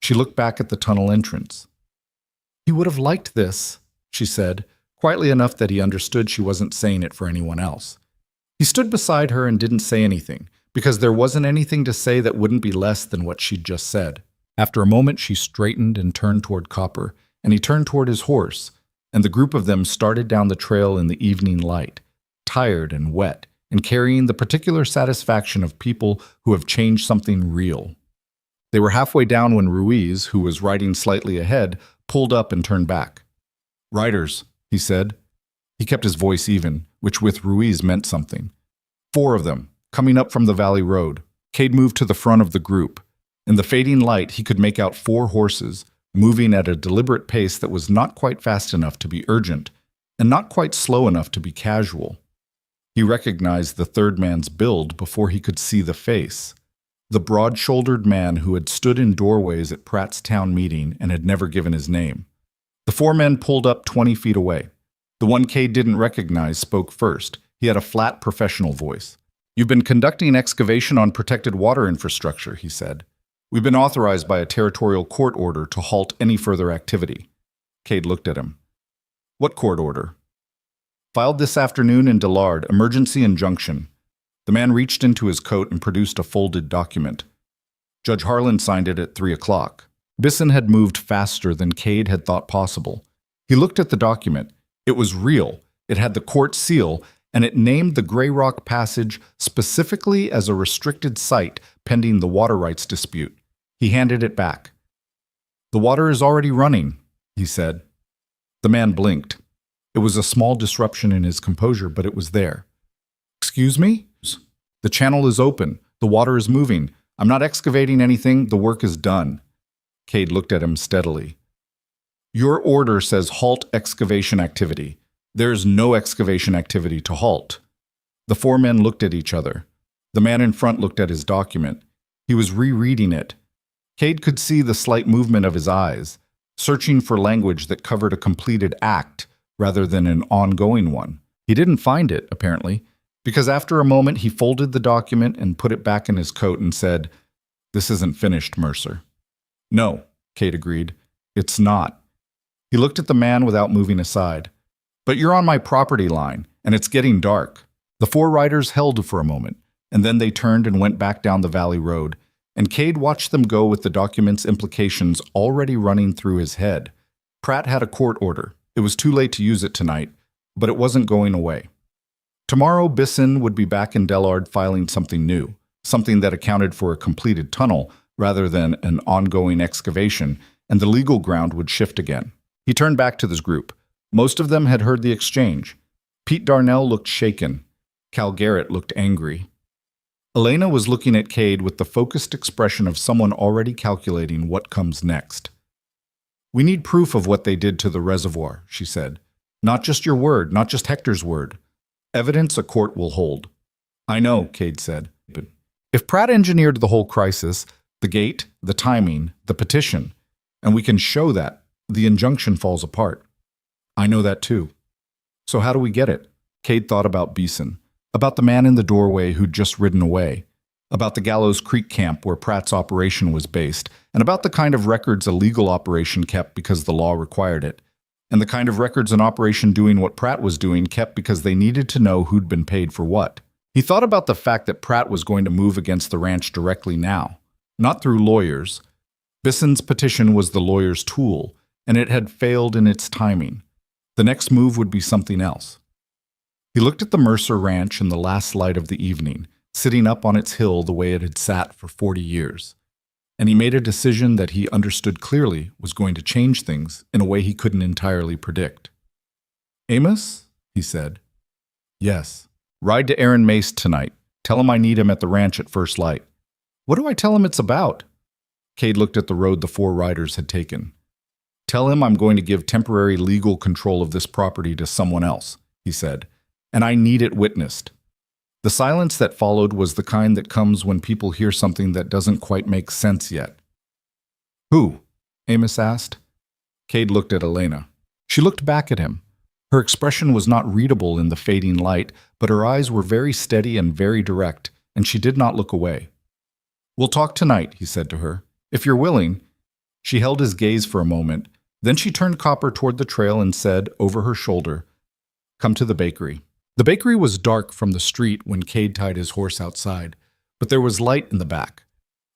She looked back at the tunnel entrance. "He would have liked this," she said, quietly enough that he understood she wasn't saying it for anyone else. He stood beside her and didn't say anything, because there wasn't anything to say that wouldn't be less than what she'd just said. After a moment, she straightened and turned toward Copper, and he turned toward his horse, and the group of them started down the trail in the evening light, tired and wet, and carrying the particular satisfaction of people who have changed something real. They were halfway down when Ruiz, who was riding slightly ahead, pulled up and turned back. "Riders," he said. He kept his voice even, which with Ruiz meant something. 4 of them, coming up from the valley road. Cade moved to the front of the group. In the fading light, he could make out 4 horses, moving at a deliberate pace that was not quite fast enough to be urgent, and not quite slow enough to be casual. He recognized the third man's build before he could see the face. The broad-shouldered man who had stood in doorways at Pratt's town meeting and had never given his name. The 4 men pulled up 20 feet away. The one Cade didn't recognize spoke first. He had a flat, professional voice. "You've been conducting excavation on protected water infrastructure," he said. "We've been authorized by a territorial court order to halt any further activity." Cade looked at him. "What court order?" "Filed this afternoon in Dillard, emergency injunction." The man reached into his coat and produced a folded document. Judge Harlan signed it at 3 o'clock. Bisson had moved faster than Cade had thought possible. He looked at the document. It was real. It had the court seal, and it named the Grey Rock Passage specifically as a restricted site pending the water rights dispute. He handed it back. "The water is already running," he said. The man blinked. It was a small disruption in his composure, but it was there. "Excuse me? The channel is open. The water is moving. I'm not excavating anything. The work is done." Cade looked at him steadily. "Your order says halt excavation activity. There is no excavation activity to halt." The 4 men looked at each other. The man in front looked at his document. He was rereading it. Cade could see the slight movement of his eyes, searching for language that covered a completed act rather than an ongoing one. He didn't find it, apparently, because after a moment he folded the document and put it back in his coat and said, "This isn't finished, Mercer." "No," Cade agreed. "It's not." He looked at the man without moving aside. "But you're on my property line, and it's getting dark." The 4 riders held for a moment, and then they turned and went back down the valley road, and Cade watched them go with the document's implications already running through his head. Pratt had a court order. It was too late to use it tonight, but it wasn't going away. Tomorrow, Bisson would be back in Dillard filing something new, something that accounted for a completed tunnel rather than an ongoing excavation, and the legal ground would shift again. He turned back to this group. Most of them had heard the exchange. Pete Darnell looked shaken. Cal Garrett looked angry. Elena was looking at Cade with the focused expression of someone already calculating what comes next. "We need proof of what they did to the reservoir," she said. "Not just your word, not just Hector's word. Evidence a court will hold." "I know," Cade said. "But if Pratt engineered the whole crisis, the gate, the timing, the petition, and we can show that, the injunction falls apart." "I know that too." "So how do we get it?" Cade thought about Beeson, about the man in the doorway who'd just ridden away, about the Gallows Creek camp where Pratt's operation was based, and about the kind of records a legal operation kept because the law required it, and the kind of records an operation doing what Pratt was doing kept because they needed to know who'd been paid for what. He thought about the fact that Pratt was going to move against the ranch directly now, not through lawyers. Bisson's petition was the lawyer's tool, and it had failed in its timing. The next move would be something else. He looked at the Mercer Ranch in the last light of the evening, sitting up on its hill the way it had sat for 40 years. And he made a decision that he understood clearly was going to change things in a way he couldn't entirely predict. "Amos?" he said. "Yes. Ride to Aaron Mace tonight. Tell him I need him at the ranch at first light." "What do I tell him it's about?" Cade looked at the road the four riders had taken. "Tell him I'm going to give temporary legal control of this property to someone else," he said, "and I need it witnessed." The silence that followed was the kind that comes when people hear something that doesn't quite make sense yet. "Who?" Amos asked. Cade looked at Elena. She looked back at him. Her expression was not readable in the fading light, but her eyes were very steady and very direct, and she did not look away. "We'll talk tonight," he said to her. "If you're willing." She held his gaze for a moment. Then she turned Copper toward the trail and said, over her shoulder, "Come to the bakery." The bakery was dark from the street when Cade tied his horse outside, but there was light in the back.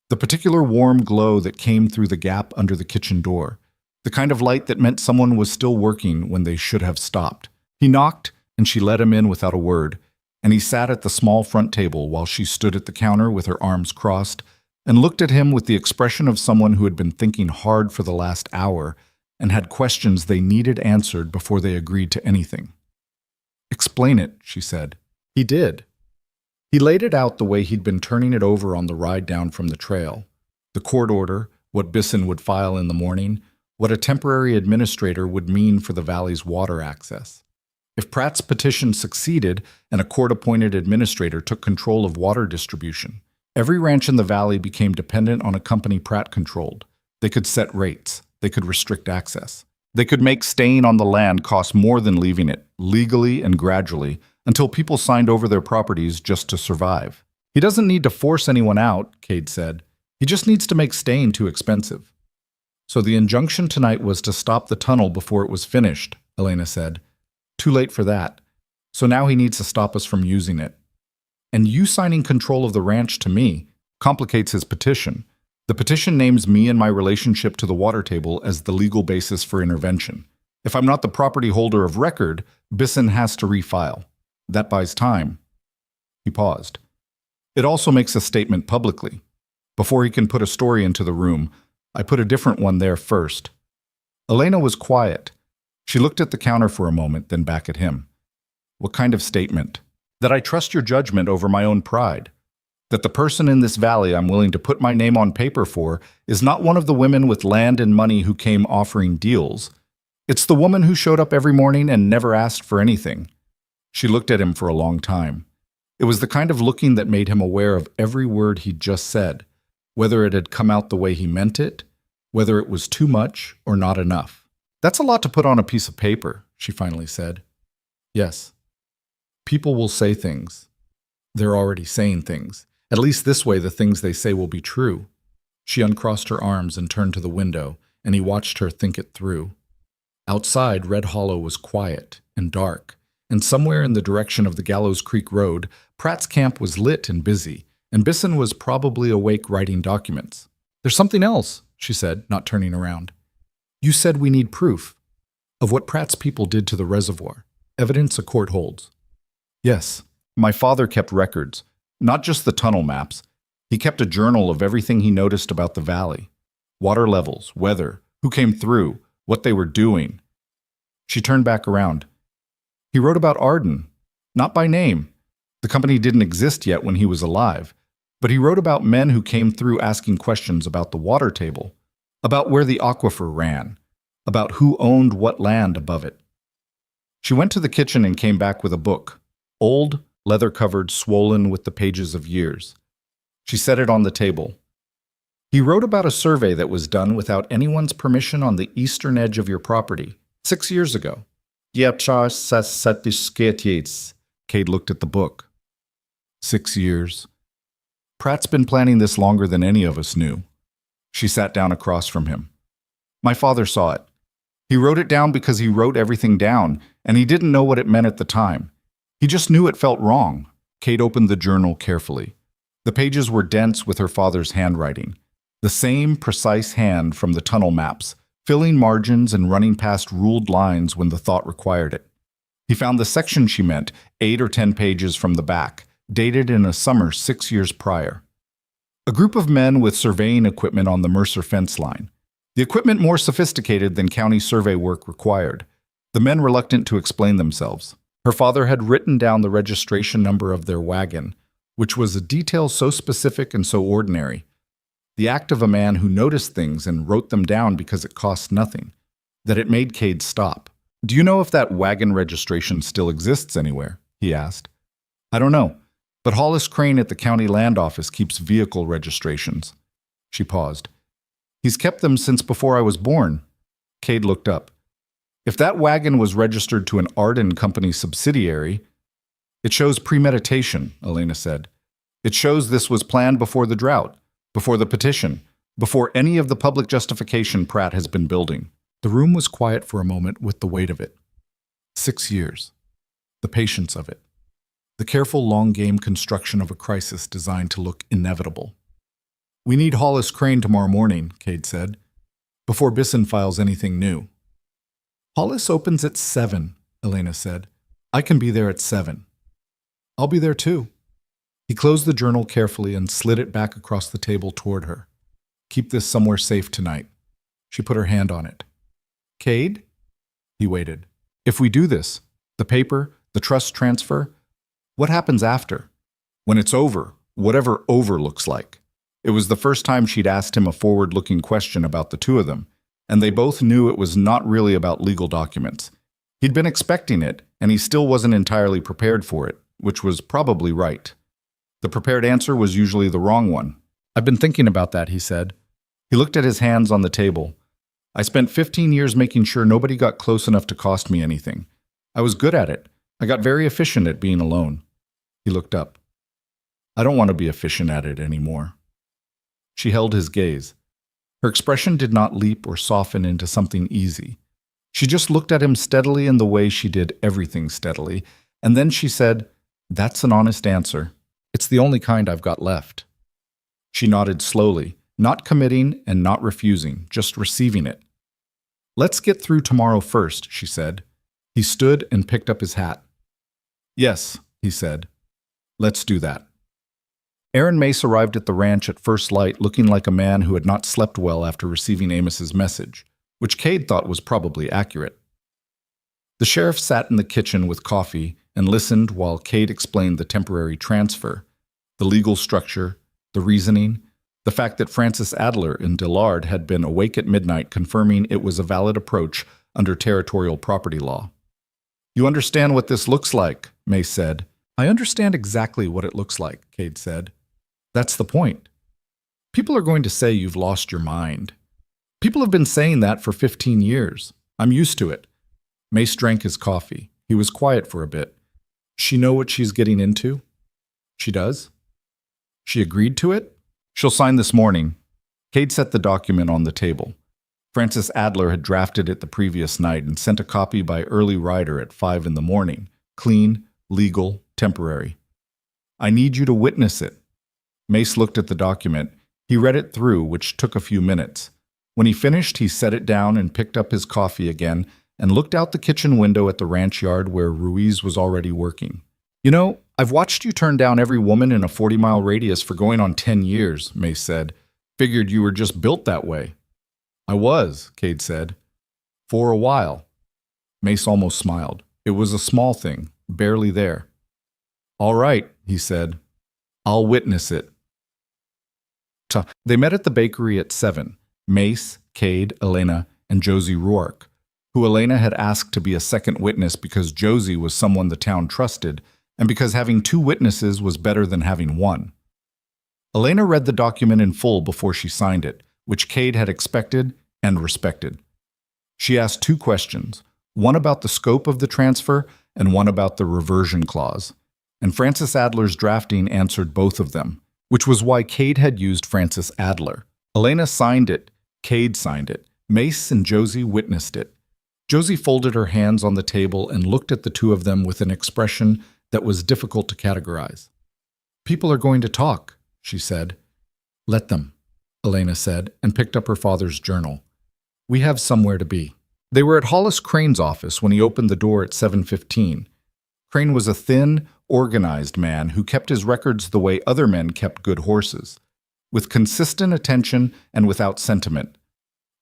The particular warm glow that came through the gap under the kitchen door. The kind of light that meant someone was still working when they should have stopped. He knocked, and she let him in without a word, and he sat at the small front table while she stood at the counter with her arms crossed and looked at him with the expression of someone who had been thinking hard for the last hour and had questions they needed answered before they agreed to anything. "Explain it," she said. He did. He laid it out the way he'd been turning it over on the ride down from the trail. The court order, what Bisson would file in the morning, what a temporary administrator would mean for the valley's water access. If Pratt's petition succeeded and a court-appointed administrator took control of water distribution, every ranch in the valley became dependent on a company Pratt controlled. They could set rates. They could restrict access. They could make staying on the land cost more than leaving it, legally and gradually, until people signed over their properties just to survive. "He doesn't need to force anyone out," Cade said. "He just needs to make staying too expensive." "So the injunction tonight was to stop the tunnel before it was finished," Elena said. "Too late for that. So now he needs to stop us from using it. And you signing control of the ranch to me complicates his petition. The petition names me and my relationship to the water table as the legal basis for intervention. If I'm not the property holder of record, Bisson has to refile. That buys time." He paused. "It also makes a statement publicly. Before he can put a story into the room, I put a different one there first." Elena was quiet. She looked at the counter for a moment, then back at him. "What kind of statement?" "That I trust your judgment over my own pride. That the person in this valley I'm willing to put my name on paper for is not one of the women with land and money who came offering deals. It's the woman who showed up every morning and never asked for anything." She looked at him for a long time. It was the kind of looking that made him aware of every word he'd just said, whether it had come out the way he meant it, whether it was too much or not enough. "That's a lot to put on a piece of paper," she finally said. "Yes. People will say things. They're already saying things. At least this way the things they say will be true." She uncrossed her arms and turned to the window, and he watched her think it through. Outside, Red Hollow was quiet and dark, and somewhere in the direction of the Gallows Creek Road, Pratt's camp was lit and busy, and Bisson was probably awake writing documents. "There's something else," she said, not turning around. "You said we need proof of what Pratt's people did to the reservoir, evidence a court holds." "Yes, my father kept records. Not just the tunnel maps. He kept a journal of everything he noticed about the valley. Water levels, weather, who came through, what they were doing." She turned back around. "He wrote about Arden. Not by name. The company didn't exist yet when he was alive. But he wrote about men who came through asking questions about the water table, about where the aquifer ran, about who owned what land above it." She went to the kitchen and came back with a book, old, leather-covered, swollen with the pages of years. She set it on the table. "He wrote about a survey that was done without anyone's permission on the eastern edge of your property, 6 years ago." Cade looked at the book. 6 years. Pratt's been planning this longer than any of us knew. She sat down across from him. "My father saw it. He wrote it down because he wrote everything down, and he didn't know what it meant at the time. He just knew it felt wrong." Cade opened the journal carefully. The pages were dense with her father's handwriting, the same precise hand from the tunnel maps, filling margins and running past ruled lines when the thought required it. He found the section she meant, 8 or 10 pages from the back, dated in a summer 6 years prior. A group of men with surveying equipment on the Mercer fence line. The equipment more sophisticated than county survey work required. The men reluctant to explain themselves. Her father had written down the registration number of their wagon, which was a detail so specific and so ordinary. The act of a man who noticed things and wrote them down because it cost nothing, that it made Cade stop. "Do you know if that wagon registration still exists anywhere?" he asked. "I don't know, but Hollis Crane at the county land office keeps vehicle registrations." She paused. "He's kept them since before I was born." Cade looked up. "If that wagon was registered to an Arden Company subsidiary, it shows premeditation," Elena said. "It shows this was planned before the drought, before the petition, before any of the public justification Pratt has been building." The room was quiet for a moment with the weight of it. 6 years. The patience of it. The careful long-game construction of a crisis designed to look inevitable. "We need Hollis Crane tomorrow morning," Cade said, "before Bisson files anything new." "Hollis opens at 7, Elena said. "I can be there at 7. "I'll be there too." He closed the journal carefully and slid it back across the table toward her. "Keep this somewhere safe tonight." She put her hand on it. "Cade?" He waited. "If we do this, the paper, the trust transfer, what happens after? When it's over, whatever over looks like." It was the first time she'd asked him a forward-looking question about the two of them, and they both knew it was not really about legal documents. He'd been expecting it, and he still wasn't entirely prepared for it, which was probably right. The prepared answer was usually the wrong one. "I've been thinking about that," he said. He looked at his hands on the table. "I spent 15 years making sure nobody got close enough to cost me anything. I was good at it. I got very efficient at being alone." He looked up. "I don't want to be efficient at it anymore." She held his gaze. Her expression did not leap or soften into something easy. She just looked at him steadily in the way she did everything steadily, and then she said, "That's an honest answer. It's the only kind I've got left." She nodded slowly, not committing and not refusing, just receiving it. "Let's get through tomorrow first," she said. He stood and picked up his hat. "Yes," he said. "Let's do that." Aaron Mace arrived at the ranch at first light looking like a man who had not slept well after receiving Amos's message, which Cade thought was probably accurate. The sheriff sat in the kitchen with coffee and listened while Cade explained the temporary transfer, the legal structure, the reasoning, the fact that Francis Adler in Dillard had been awake at midnight confirming it was a valid approach under territorial property law. "You understand what this looks like," Mace said. "I understand exactly what it looks like," Cade said. "That's the point. People are going to say you've lost your mind. People have been saying that for 15 years. I'm used to it." Mace drank his coffee. He was quiet for a bit. "She know what she's getting into?" "She does." "She agreed to it?" "She'll sign this morning." Cade set the document on the table. Francis Adler had drafted it the previous night and sent a copy by early rider at 5 in the morning. Clean, legal, temporary. "I need you to witness it." Mace looked at the document. He read it through, which took a few minutes. When he finished, he set it down and picked up his coffee again and looked out the kitchen window at the ranch yard where Ruiz was already working. "You know, I've watched you turn down every woman in a 40-mile radius for going on 10 years, Mace said. "Figured you were just built that way." "I was," Cade said. "For a while." Mace almost smiled. It was a small thing, barely there. "All right," he said. "I'll witness it." They met at the bakery at 7. Mace, Cade, Elena, and Josie Rourke, who Elena had asked to be a second witness because Josie was someone the town trusted, and because having 2 witnesses was better than having 1. Elena read the document in full before she signed it, which Cade had expected and respected. She asked 2 questions, one about the scope of the transfer and one about the reversion clause, and Francis Adler's drafting answered both of them, which was why Cade had used Francis Adler. Elena signed it, Cade signed it, Mace and Josie witnessed it. Josie folded her hands on the table and looked at the two of them with an expression that was difficult to categorize. "People are going to talk," she said. "Let them," Elena said, and picked up her father's journal. "We have somewhere to be." They were at Hollis Crane's office when he opened the door at 7:15. Crane was a thin, organized man who kept his records the way other men kept good horses, with consistent attention and without sentiment.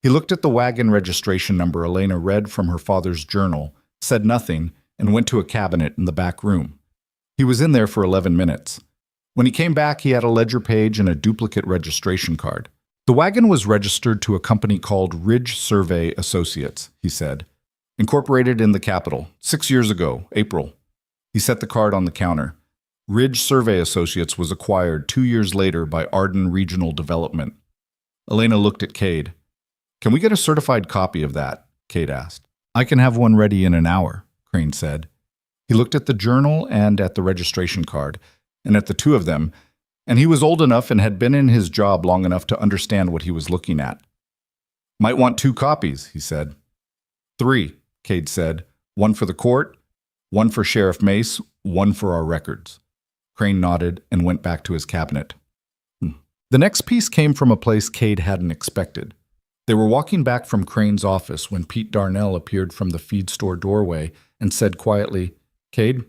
He looked at the wagon registration number Elena read from her father's journal, said nothing, and went to a cabinet in the back room. He was in there for 11 minutes. When he came back, he had a ledger page and a duplicate registration card. The wagon was registered to a company called Ridge Survey Associates, he said. Incorporated in the capital, 6 years ago, April. He set the card on the counter. Ridge Survey Associates was acquired 2 years later by Arden Regional Development. Elena looked at Cade. "Can we get a certified copy of that?" Cade asked. "I can have one ready in an hour," Crane said. He looked at the journal and at the registration card, and at the two of them, and he was old enough and had been in his job long enough to understand what he was looking at. "Might want 2 copies," he said. "3," Cade said. "One for the court, one for Sheriff Mace, one for our records." Crane nodded and went back to his cabinet. The next piece came from a place Cade hadn't expected. They were walking back from Crane's office when Pete Darnell appeared from the feed store doorway and said quietly, "Cade,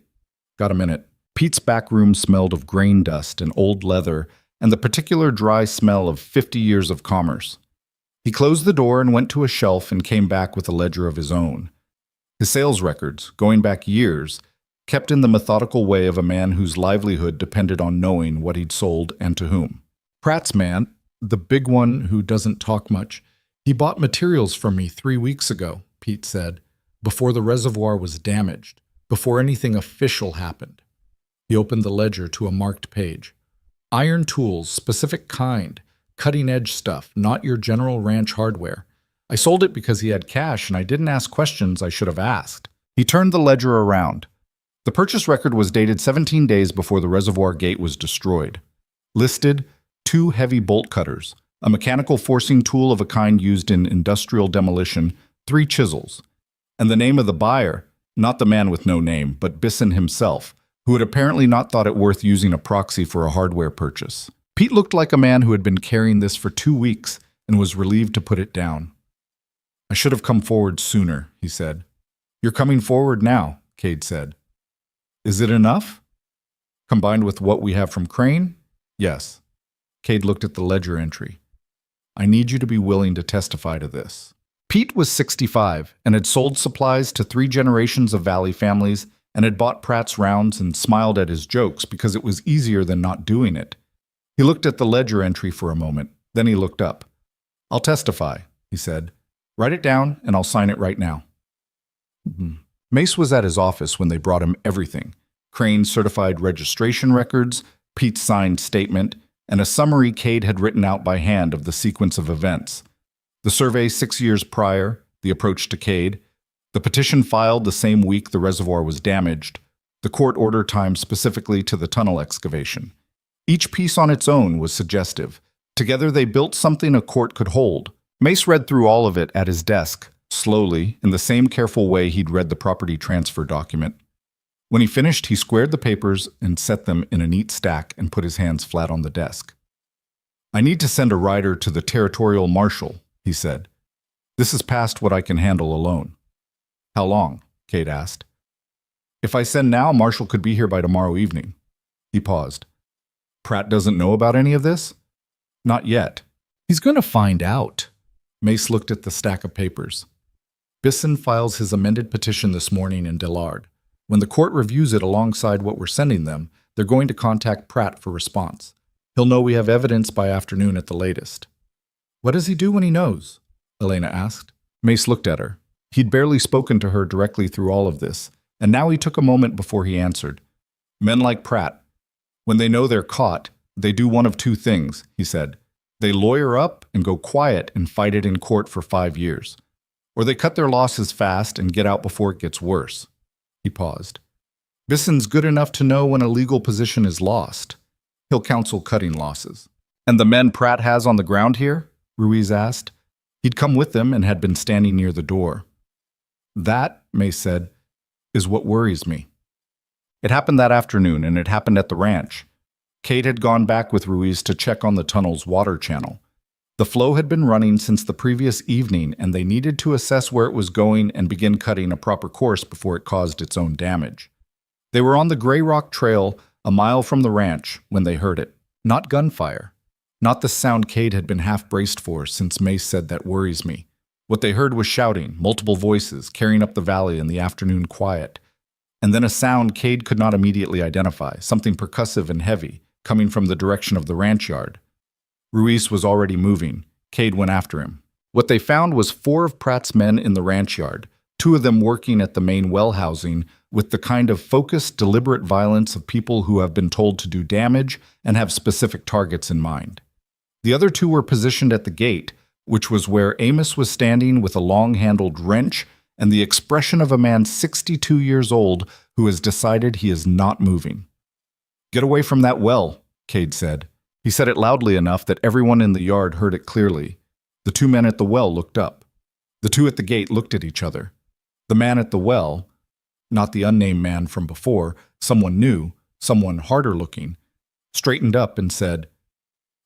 got a minute?" Pete's back room smelled of grain dust and old leather and the particular dry smell of 50 years of commerce. He closed the door and went to a shelf and came back with a ledger of his own. His sales records, going back years, kept in the methodical way of a man whose livelihood depended on knowing what he'd sold and to whom. "Pratt's man, the big one who doesn't talk much, he bought materials from me 3 weeks ago," Pete said, "before the reservoir was damaged, before anything official happened." He opened the ledger to a marked page. "Iron tools, specific kind, cutting-edge stuff, not your general ranch hardware. I sold it because he had cash and I didn't ask questions I should have asked." He turned the ledger around. The purchase record was dated 17 days before the reservoir gate was destroyed. Listed, 2 heavy bolt cutters, a mechanical forcing tool of a kind used in industrial demolition, 3 chisels, and the name of the buyer, not the man with no name, but Bisson himself, who had apparently not thought it worth using a proxy for a hardware purchase. Pete looked like a man who had been carrying this for 2 weeks and was relieved to put it down. "I should have come forward sooner," he said. "You're coming forward now," Cade said. "Is it enough?" "Combined with what we have from Crane? Yes." Cade looked at the ledger entry. "I need you to be willing to testify to this." Pete was 65 and had sold supplies to 3 generations of Valley families and had bought Pratt's rounds and smiled at his jokes because it was easier than not doing it. He looked at the ledger entry for a moment, then he looked up. "I'll testify," he said. "Write it down and I'll sign it right now." Mace was at his office when they brought him everything: Crane's certified registration records, Pete's signed statement, and a summary Cade had written out by hand of the sequence of events. The survey 6 years prior, the approach to Cade, the petition filed the same week the reservoir was damaged, the court order timed specifically to the tunnel excavation. Each piece on its own was suggestive. Together they built something a court could hold. Mace read through all of it at his desk, slowly, in the same careful way he'd read the property transfer document. When he finished, he squared the papers and set them in a neat stack and put his hands flat on the desk. "I need to send a rider to the territorial marshal," he said. "This is past what I can handle alone." "How long?" Cade asked. "If I send now, Marshall could be here by tomorrow evening." He paused. "Pratt doesn't know about any of this?" "Not yet." "He's going to find out." Mace looked at the stack of papers. "Bisson files his amended petition this morning in Dillard. When the court reviews it alongside what we're sending them, they're going to contact Pratt for response. He'll know we have evidence by afternoon at the latest." "What does he do when he knows?" Elena asked. Mace looked at her. He'd barely spoken to her directly through all of this, and now he took a moment before he answered. "Men like Pratt, when they know they're caught, they do one of 2 things," he said. "They lawyer up and go quiet and fight it in court for 5 years. Or they cut their losses fast and get out before it gets worse." He paused. "Bisson's good enough to know when a legal position is lost. He'll counsel cutting losses." "And the men Pratt has on the ground here?" Ruiz asked. He'd come with them and had been standing near the door. "That," Mace said, "is what worries me." It happened that afternoon, and it happened at the ranch. Cade had gone back with Ruiz to check on the tunnel's water channel. The flow had been running since the previous evening, and they needed to assess where it was going and begin cutting a proper course before it caused its own damage. They were on the Gray Rock Trail, a mile from the ranch, when they heard it. Not gunfire. Not the sound Cade had been half-braced for, since Mace said that worries me. What they heard was shouting, multiple voices, carrying up the valley in the afternoon quiet. And then a sound Cade could not immediately identify, something percussive and heavy, coming from the direction of the ranch yard. Ruiz was already moving. Cade went after him. What they found was 4 of Pratt's men in the ranch yard, 2 of them working at the main well housing, with the kind of focused, deliberate violence of people who have been told to do damage and have specific targets in mind. The other 2 were positioned at the gate, which was where Amos was standing with a long-handled wrench and the expression of a man 62 years old who has decided he is not moving. "Get away from that well," Cade said. He said it loudly enough that everyone in the yard heard it clearly. The 2 men at the well looked up. The 2 at the gate looked at each other. The man at the well, not the unnamed man from before, someone new, someone harder looking, straightened up and said,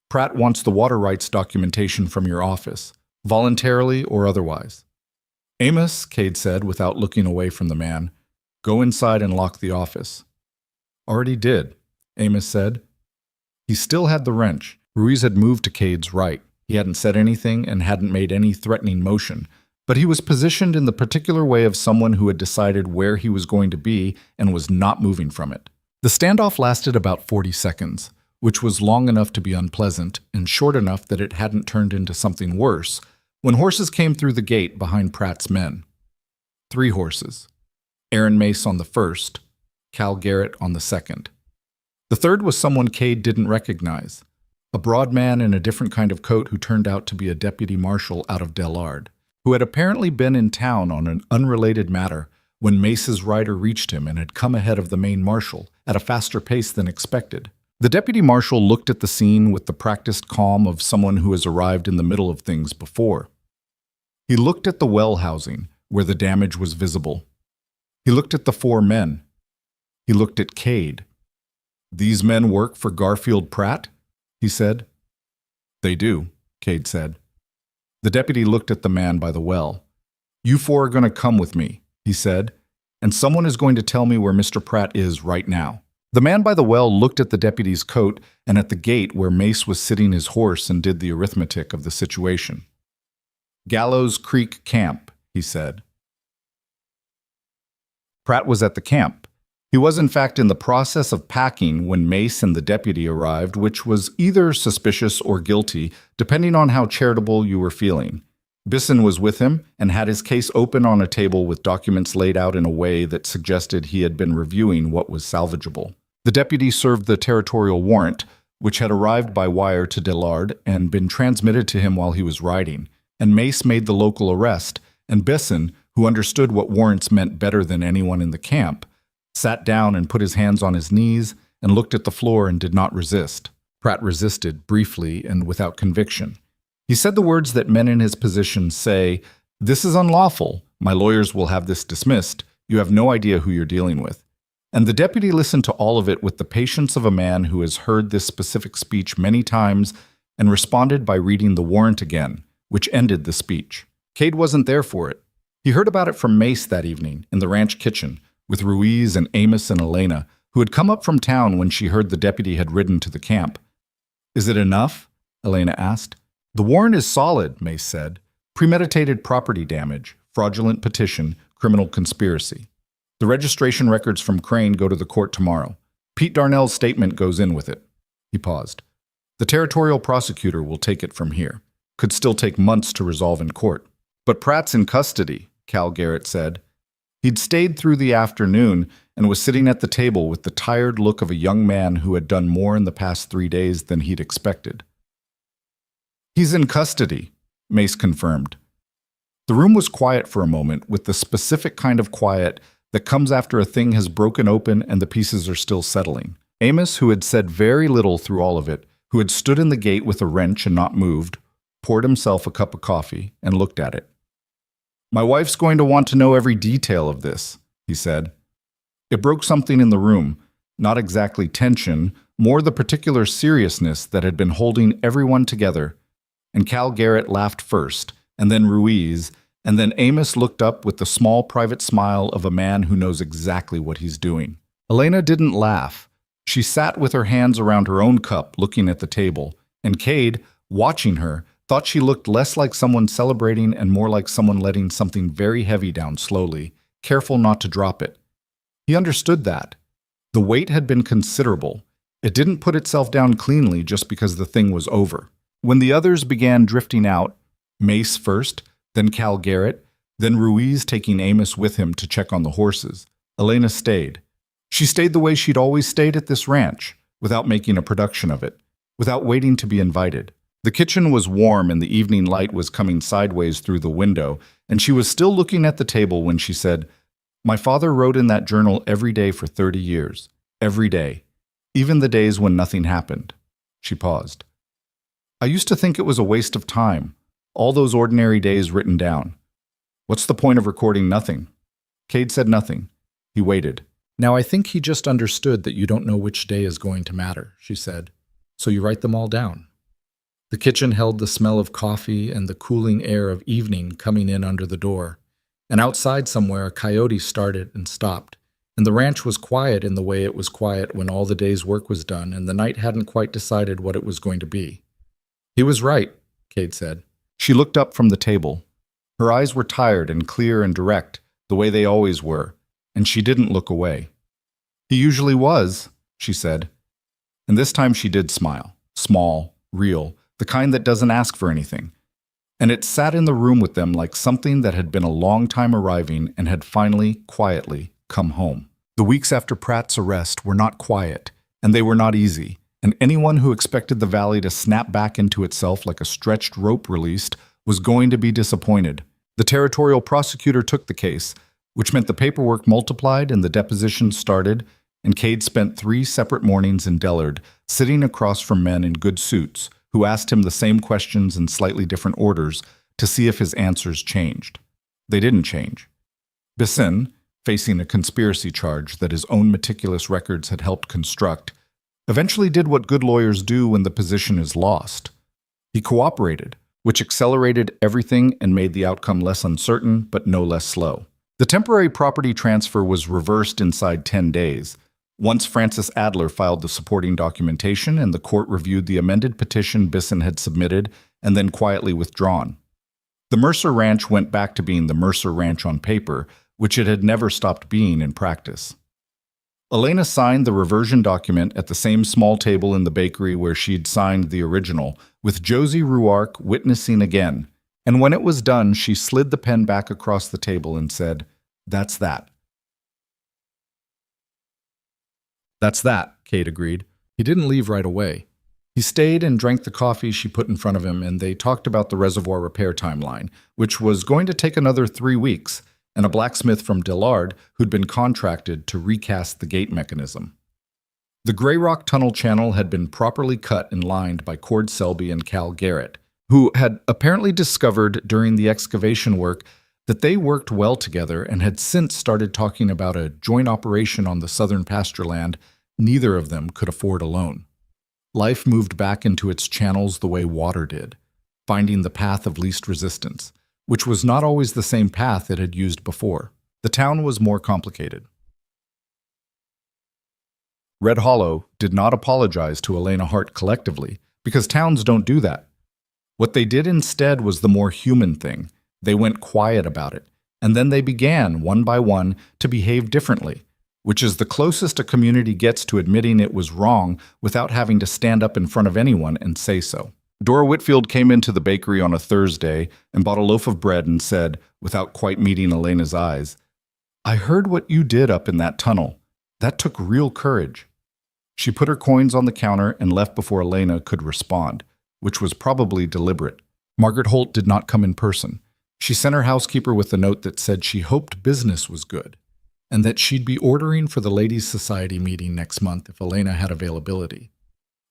"Pratt wants the water rights documentation from your office, voluntarily or otherwise." "Amos," Cade said without looking away from the man, "go inside and lock the office." "Already did," Amos said. He still had the wrench. Ruiz had moved to Cade's right. He hadn't said anything and hadn't made any threatening motion, but he was positioned in the particular way of someone who had decided where he was going to be and was not moving from it. The standoff lasted about 40 seconds, which was long enough to be unpleasant and short enough that it hadn't turned into something worse, when horses came through the gate behind Pratt's men. 3 horses. Aaron Mace on the first, Cal Garrett on the second. The third was someone Cade didn't recognize, a broad man in a different kind of coat who turned out to be a deputy marshal out of Delard, who had apparently been in town on an unrelated matter when Mace's rider reached him and had come ahead of the main marshal at a faster pace than expected. The deputy marshal looked at the scene with the practiced calm of someone who has arrived in the middle of things before. He looked at the well housing, where the damage was visible. He looked at the 4 men. He looked at Cade. "These men work for Garfield Pratt?" he said. "They do," Cade said. The deputy looked at the man by the well. "You 4 are going to come with me," he said, "and someone is going to tell me where Mr. Pratt is right now." The man by the well looked at the deputy's coat and at the gate where Mace was sitting his horse and did the arithmetic of the situation. "Gallows Creek Camp," he said. Pratt was at the camp. He was in fact in the process of packing when Mace and the deputy arrived, which was either suspicious or guilty, depending on how charitable you were feeling. Bisson was with him and had his case open on a table with documents laid out in a way that suggested he had been reviewing what was salvageable. The deputy served the territorial warrant, which had arrived by wire to Delard and been transmitted to him while he was riding, and Mace made the local arrest, and Bisson, who understood what warrants meant better than anyone in the camp, sat down and put his hands on his knees and looked at the floor and did not resist. Pratt resisted, briefly and without conviction. He said the words that men in his position say, "This is unlawful. My lawyers will have this dismissed. You have no idea who you're dealing with." And the deputy listened to all of it with the patience of a man who has heard this specific speech many times and responded by reading the warrant again, which ended the speech. Cade wasn't there for it. He heard about it from Mace that evening in the ranch kitchen, with Ruiz and Amos and Elena, who had come up from town when she heard the deputy had ridden to the camp. "Is it enough?" Elena asked. "The warrant is solid," Mace said. "Premeditated property damage, fraudulent petition, criminal conspiracy. The registration records from Crane go to the court tomorrow. Pete Darnell's statement goes in with it." He paused. "The territorial prosecutor will take it from here. Could still take months to resolve in court." "But Pratt's in custody," Cal Garrett said. He'd stayed through the afternoon and was sitting at the table with the tired look of a young man who had done more in the past 3 days than he'd expected. "He's in custody," Mace confirmed. The room was quiet for a moment, with the specific kind of quiet that comes after a thing has broken open and the pieces are still settling. Amos, who had said very little through all of it, who had stood in the gate with a wrench and not moved, poured himself a cup of coffee and looked at it. "My wife's going to want to know every detail of this," he said. It broke something in the room, not exactly tension, more the particular seriousness that had been holding everyone together. and Cal Garrett laughed first, and then Ruiz, and then Amos looked up with the small private smile of a man who knows exactly what he's doing. Elena didn't laugh. She sat with her hands around her own cup, looking at the table, and Cade, watching her, thought she looked less like someone celebrating and more like someone letting something very heavy down slowly, careful not to drop it. He understood that. The weight had been considerable. It didn't put itself down cleanly just because the thing was over. When the others began drifting out, Mace first, then Cal Garrett, then Ruiz taking Amos with him to check on the horses, Elena stayed. She stayed the way she'd always stayed at this ranch, without making a production of it, without waiting to be invited. The kitchen was warm and the evening light was coming sideways through the window, and she was still looking at the table when she said, "My father wrote in that journal every day for 30 years. Every day. Even the days when nothing happened." She paused. "I used to think it was a waste of time, all those ordinary days written down. What's the point of recording nothing?" Cade said nothing. He waited. "Now I think he just understood that you don't know which day is going to matter," she said. "So you write them all down." The kitchen held the smell of coffee and the cooling air of evening coming in under the door. And outside somewhere a coyote started and stopped. And the ranch was quiet in the way it was quiet when all the day's work was done and the night hadn't quite decided what it was going to be. "He was right," Cade said. She looked up from the table. Her eyes were tired and clear and direct, the way they always were, and she didn't look away. "He usually was," she said. And this time she did smile. Small, real, the kind that doesn't ask for anything. And it sat in the room with them like something that had been a long time arriving and had finally, quietly, come home. The weeks after Pratt's arrest were not quiet, and they were not easy, and anyone who expected the valley to snap back into itself like a stretched rope released was going to be disappointed. The territorial prosecutor took the case, which meant the paperwork multiplied and the depositions started, and Cade spent 3 separate mornings in Dellard, sitting across from men in good suits, who asked him the same questions in slightly different orders to see if his answers changed. They didn't change. Bisson, facing a conspiracy charge that his own meticulous records had helped construct, eventually did what good lawyers do when the position is lost. He cooperated, which accelerated everything and made the outcome less uncertain, but no less slow. The temporary property transfer was reversed inside 10 days. Once Francis Adler filed the supporting documentation and the court reviewed the amended petition Bisson had submitted and then quietly withdrawn. The Mercer Ranch went back to being the Mercer Ranch on paper, which it had never stopped being in practice. Elena signed the reversion document at the same small table in the bakery where she'd signed the original, with Josie Ruark witnessing again, and when it was done, she slid the pen back across the table and said, "That's that." "That's that," Cade agreed. He didn't leave right away. He stayed and drank the coffee she put in front of him, and they talked about the reservoir repair timeline, which was going to take another 3 weeks, and a blacksmith from Dillard who'd been contracted to recast the gate mechanism. The Grey Rock Tunnel channel had been properly cut and lined by Cord Selby and Cal Garrett, who had apparently discovered during the excavation work that they worked well together and had since started talking about a joint operation on the southern pasture land neither of them could afford alone. Life moved back into its channels the way water did, finding the path of least resistance, which was not always the same path it had used before. The town was more complicated. Red Hollow did not apologize to Elena Hart collectively, because towns don't do that. What they did instead was the more human thing. They went quiet about it, and then they began, one by one, to behave differently, which is the closest a community gets to admitting it was wrong without having to stand up in front of anyone and say so. Dora Whitfield came into the bakery on a Thursday and bought a loaf of bread and said, without quite meeting Elena's eyes, "I heard what you did up in that tunnel. That took real courage." She put her coins on the counter and left before Elena could respond, which was probably deliberate. Margaret Holt did not come in person. She sent her housekeeper with a note that said she hoped business was good, and that she'd be ordering for the Ladies' Society meeting next month if Elena had availability.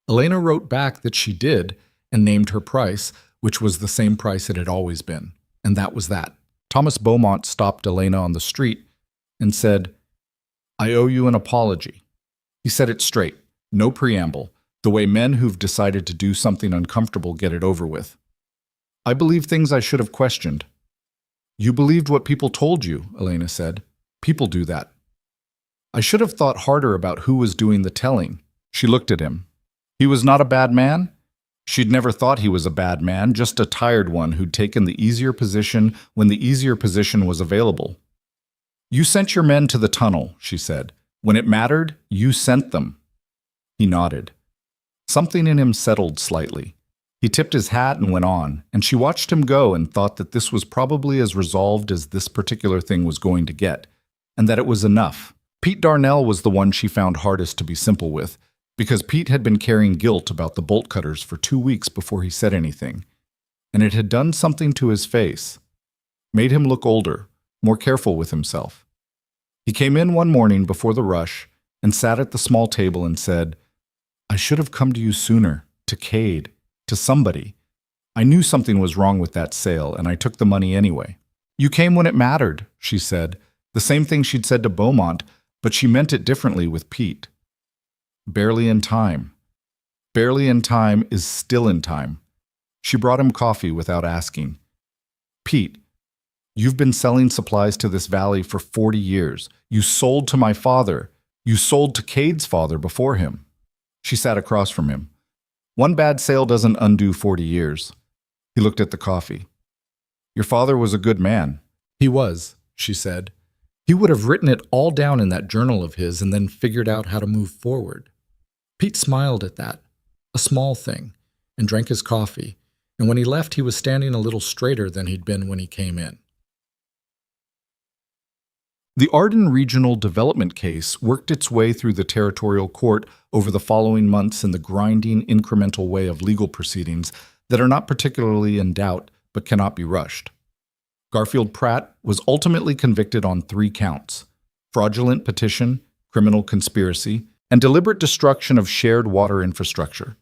Elena wrote back that she did, and named her price, which was the same price it had always been, and that was that. Thomas Beaumont stopped Elena on the street and said, "I owe you an apology." He said it straight, no preamble, the way men who've decided to do something uncomfortable get it over with. I believe things I should have questioned. You believed what people told you, Elena said. People do that. I should have thought harder about who was doing the telling. She looked at him. He was not a bad man? She'd never thought he was a bad man, just a tired one who'd taken the easier position when the easier position was available. You sent your men to the tunnel, she said. When it mattered, you sent them. He nodded. Something in him settled slightly. He tipped his hat and went on, and she watched him go and thought that this was probably as resolved as this particular thing was going to get, and that it was enough. Pete Darnell was the one she found hardest to be simple with, because Pete had been carrying guilt about the bolt cutters for 2 weeks before he said anything, and it had done something to his face, made him look older, more careful with himself. He came in one morning before the rush and sat at the small table and said, I should have come to you sooner, to Cade, to somebody. I knew something was wrong with that sale, and I took the money anyway. You came when it mattered, she said, the same thing she'd said to Beaumont, but she meant it differently with Pete. Barely in time. Barely in time is still in time. She brought him coffee without asking. Pete, you've been selling supplies to this valley for 40 years. You sold to my father. You sold to Cade's father before him. She sat across from him. One bad sale doesn't undo 40 years. He looked at the coffee. Your father was a good man. He was, she said. He would have written it all down in that journal of his and then figured out how to move forward. Pete smiled at that, a small thing, and drank his coffee, and when he left he was standing a little straighter than he'd been when he came in. The Arden Regional Development case worked its way through the territorial court over the following months in the grinding, incremental way of legal proceedings that are not particularly in doubt but cannot be rushed. Garfield Pratt was ultimately convicted on 3 counts: fraudulent petition, criminal conspiracy, and deliberate destruction of shared water infrastructure,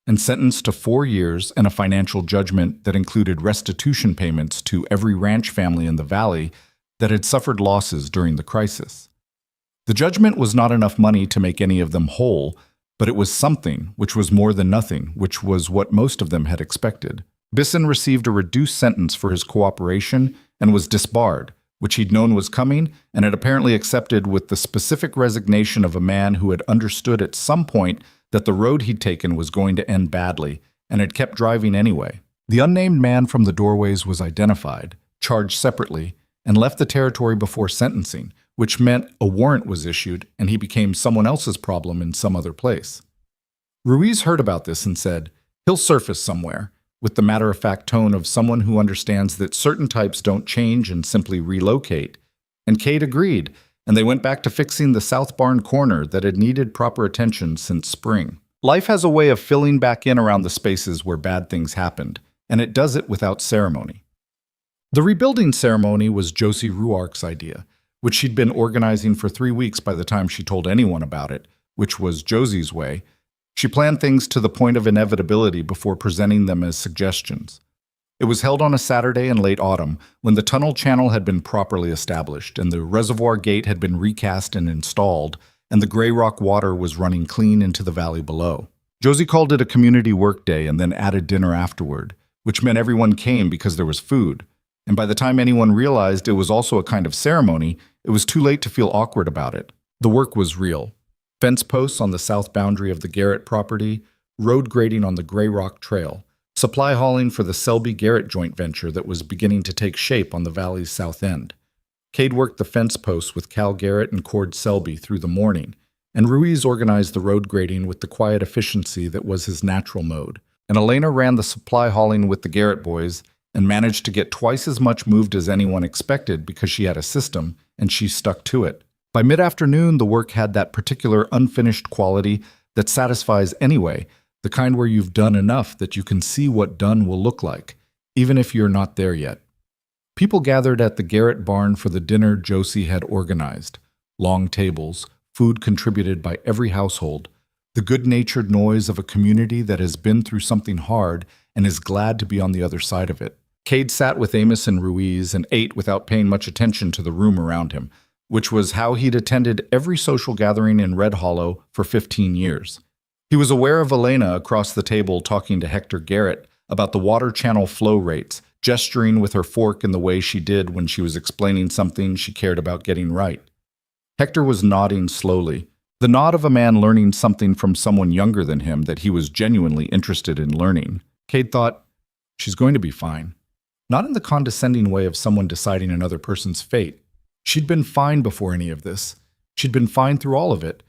and sentenced to 4 years and a financial judgment that included restitution payments to every ranch family in the valley that had suffered losses during the crisis. The judgment was not enough money to make any of them whole, but it was something, which was more than nothing, which was what most of them had expected. Bisson received a reduced sentence for his cooperation and was disbarred, which he'd known was coming and had apparently accepted with the specific resignation of a man who had understood at some point that the road he'd taken was going to end badly and had kept driving anyway. The unnamed man from the doorways was identified, charged separately, and left the territory before sentencing, which meant a warrant was issued and he became someone else's problem in some other place. Ruiz heard about this and said, he'll surface somewhere, with the matter-of-fact tone of someone who understands that certain types don't change and simply relocate. And Cade agreed, and they went back to fixing the South Barn corner that had needed proper attention since spring. Life has a way of filling back in around the spaces where bad things happened, and it does it without ceremony. The rebuilding ceremony was Josie Ruark's idea, which she'd been organizing for 3 weeks by the time she told anyone about it, which was Josie's way. She planned things to the point of inevitability before presenting them as suggestions. It was held on a Saturday in late autumn when the tunnel channel had been properly established and the reservoir gate had been recast and installed, and the gray rock water was running clean into the valley below. Josie called it a community work day and then added dinner afterward, which meant everyone came because there was food. And by the time anyone realized it was also a kind of ceremony, it was too late to feel awkward about it. The work was real. Fence posts on the south boundary of the Garrett property, road grading on the Gray Rock Trail, supply hauling for the Selby-Garrett joint venture that was beginning to take shape on the valley's south end. Cade worked the fence posts with Cal Garrett and Cord Selby through the morning, and Ruiz organized the road grading with the quiet efficiency that was his natural mode. And Elena ran the supply hauling with the Garrett boys and managed to get twice as much moved as anyone expected because she had a system, and she stuck to it. By mid-afternoon, the work had that particular unfinished quality that satisfies anyway, the kind where you've done enough that you can see what done will look like, even if you're not there yet. People gathered at the Garrett barn for the dinner Josie had organized. Long tables, food contributed by every household, the good-natured noise of a community that has been through something hard and is glad to be on the other side of it. Cade sat with Amos and Ruiz and ate without paying much attention to the room around him, which was how he'd attended every social gathering in Red Hollow for 15 years. He was aware of Elena across the table talking to Hector Garrett about the water channel flow rates, gesturing with her fork in the way she did when she was explaining something she cared about getting right. Hector was nodding slowly, the nod of a man learning something from someone younger than him that he was genuinely interested in learning. Cade thought, she's going to be fine. Not in the condescending way of someone deciding another person's fate. She'd been fine before any of this. She'd been fine through all of it,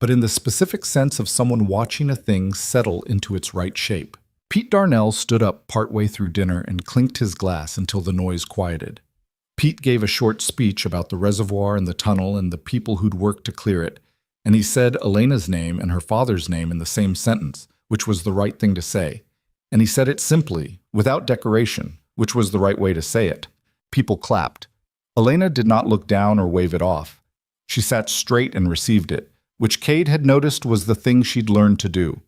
but in the specific sense of someone watching a thing settle into its right shape. Pete Darnell stood up partway through dinner and clinked his glass until the noise quieted. Pete gave a short speech about the reservoir and the tunnel and the people who'd worked to clear it, and he said Elena's name and her father's name in the same sentence, which was the right thing to say. And he said it simply, without decoration, which was the right way to say it. People clapped. Elena did not look down or wave it off. She sat straight and received it, which Cade had noticed was the thing she'd learned to do.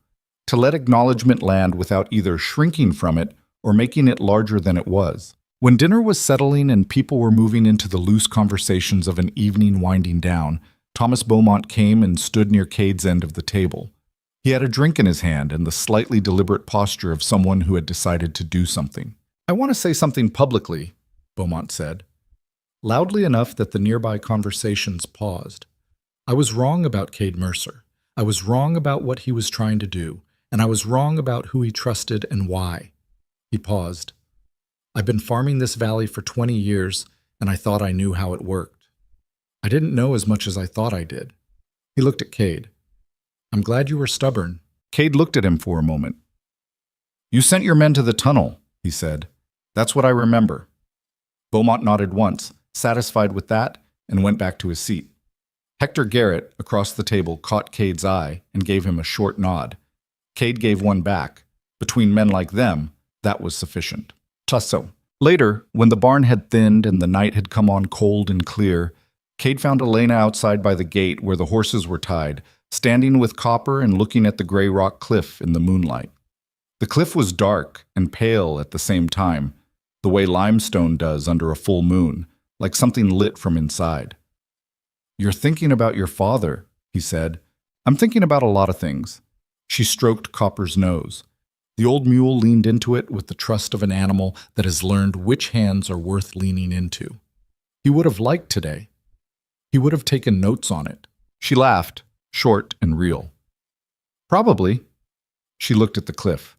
To let acknowledgement land without either shrinking from it or making it larger than it was. When dinner was settling and people were moving into the loose conversations of an evening winding down, Thomas Beaumont came and stood near Cade's end of the table. He had a drink in his hand and the slightly deliberate posture of someone who had decided to do something. "I want to say something publicly," Beaumont said, loudly enough that the nearby conversations paused. "I was wrong about Cade Mercer. I was wrong about what he was trying to do, and I was wrong about who he trusted and why." He paused. "I've been farming this valley for 20 years, and I thought I knew how it worked. I didn't know as much as I thought I did." He looked at Cade. "I'm glad you were stubborn." Cade looked at him for a moment. "You sent your men to the tunnel," he said. "That's what I remember." Beaumont nodded once, satisfied with that, and went back to his seat. Hector Garrett, across the table, caught Cade's eye and gave him a short nod. Cade gave one back. Between men like them, that was sufficient. Tusso. Later, when the barn had thinned and the night had come on cold and clear, Cade found Elena outside by the gate where the horses were tied, standing with Copper and looking at the gray rock cliff in the moonlight. The cliff was dark and pale at the same time, the way limestone does under a full moon, like something lit from inside. "You're thinking about your father," he said. "I'm thinking about a lot of things." She stroked Copper's nose. The old mule leaned into it with the trust of an animal that has learned which hands are worth leaning into. He would have liked today. He would have taken notes on it. She laughed, short and real. "Probably." She looked at the cliff.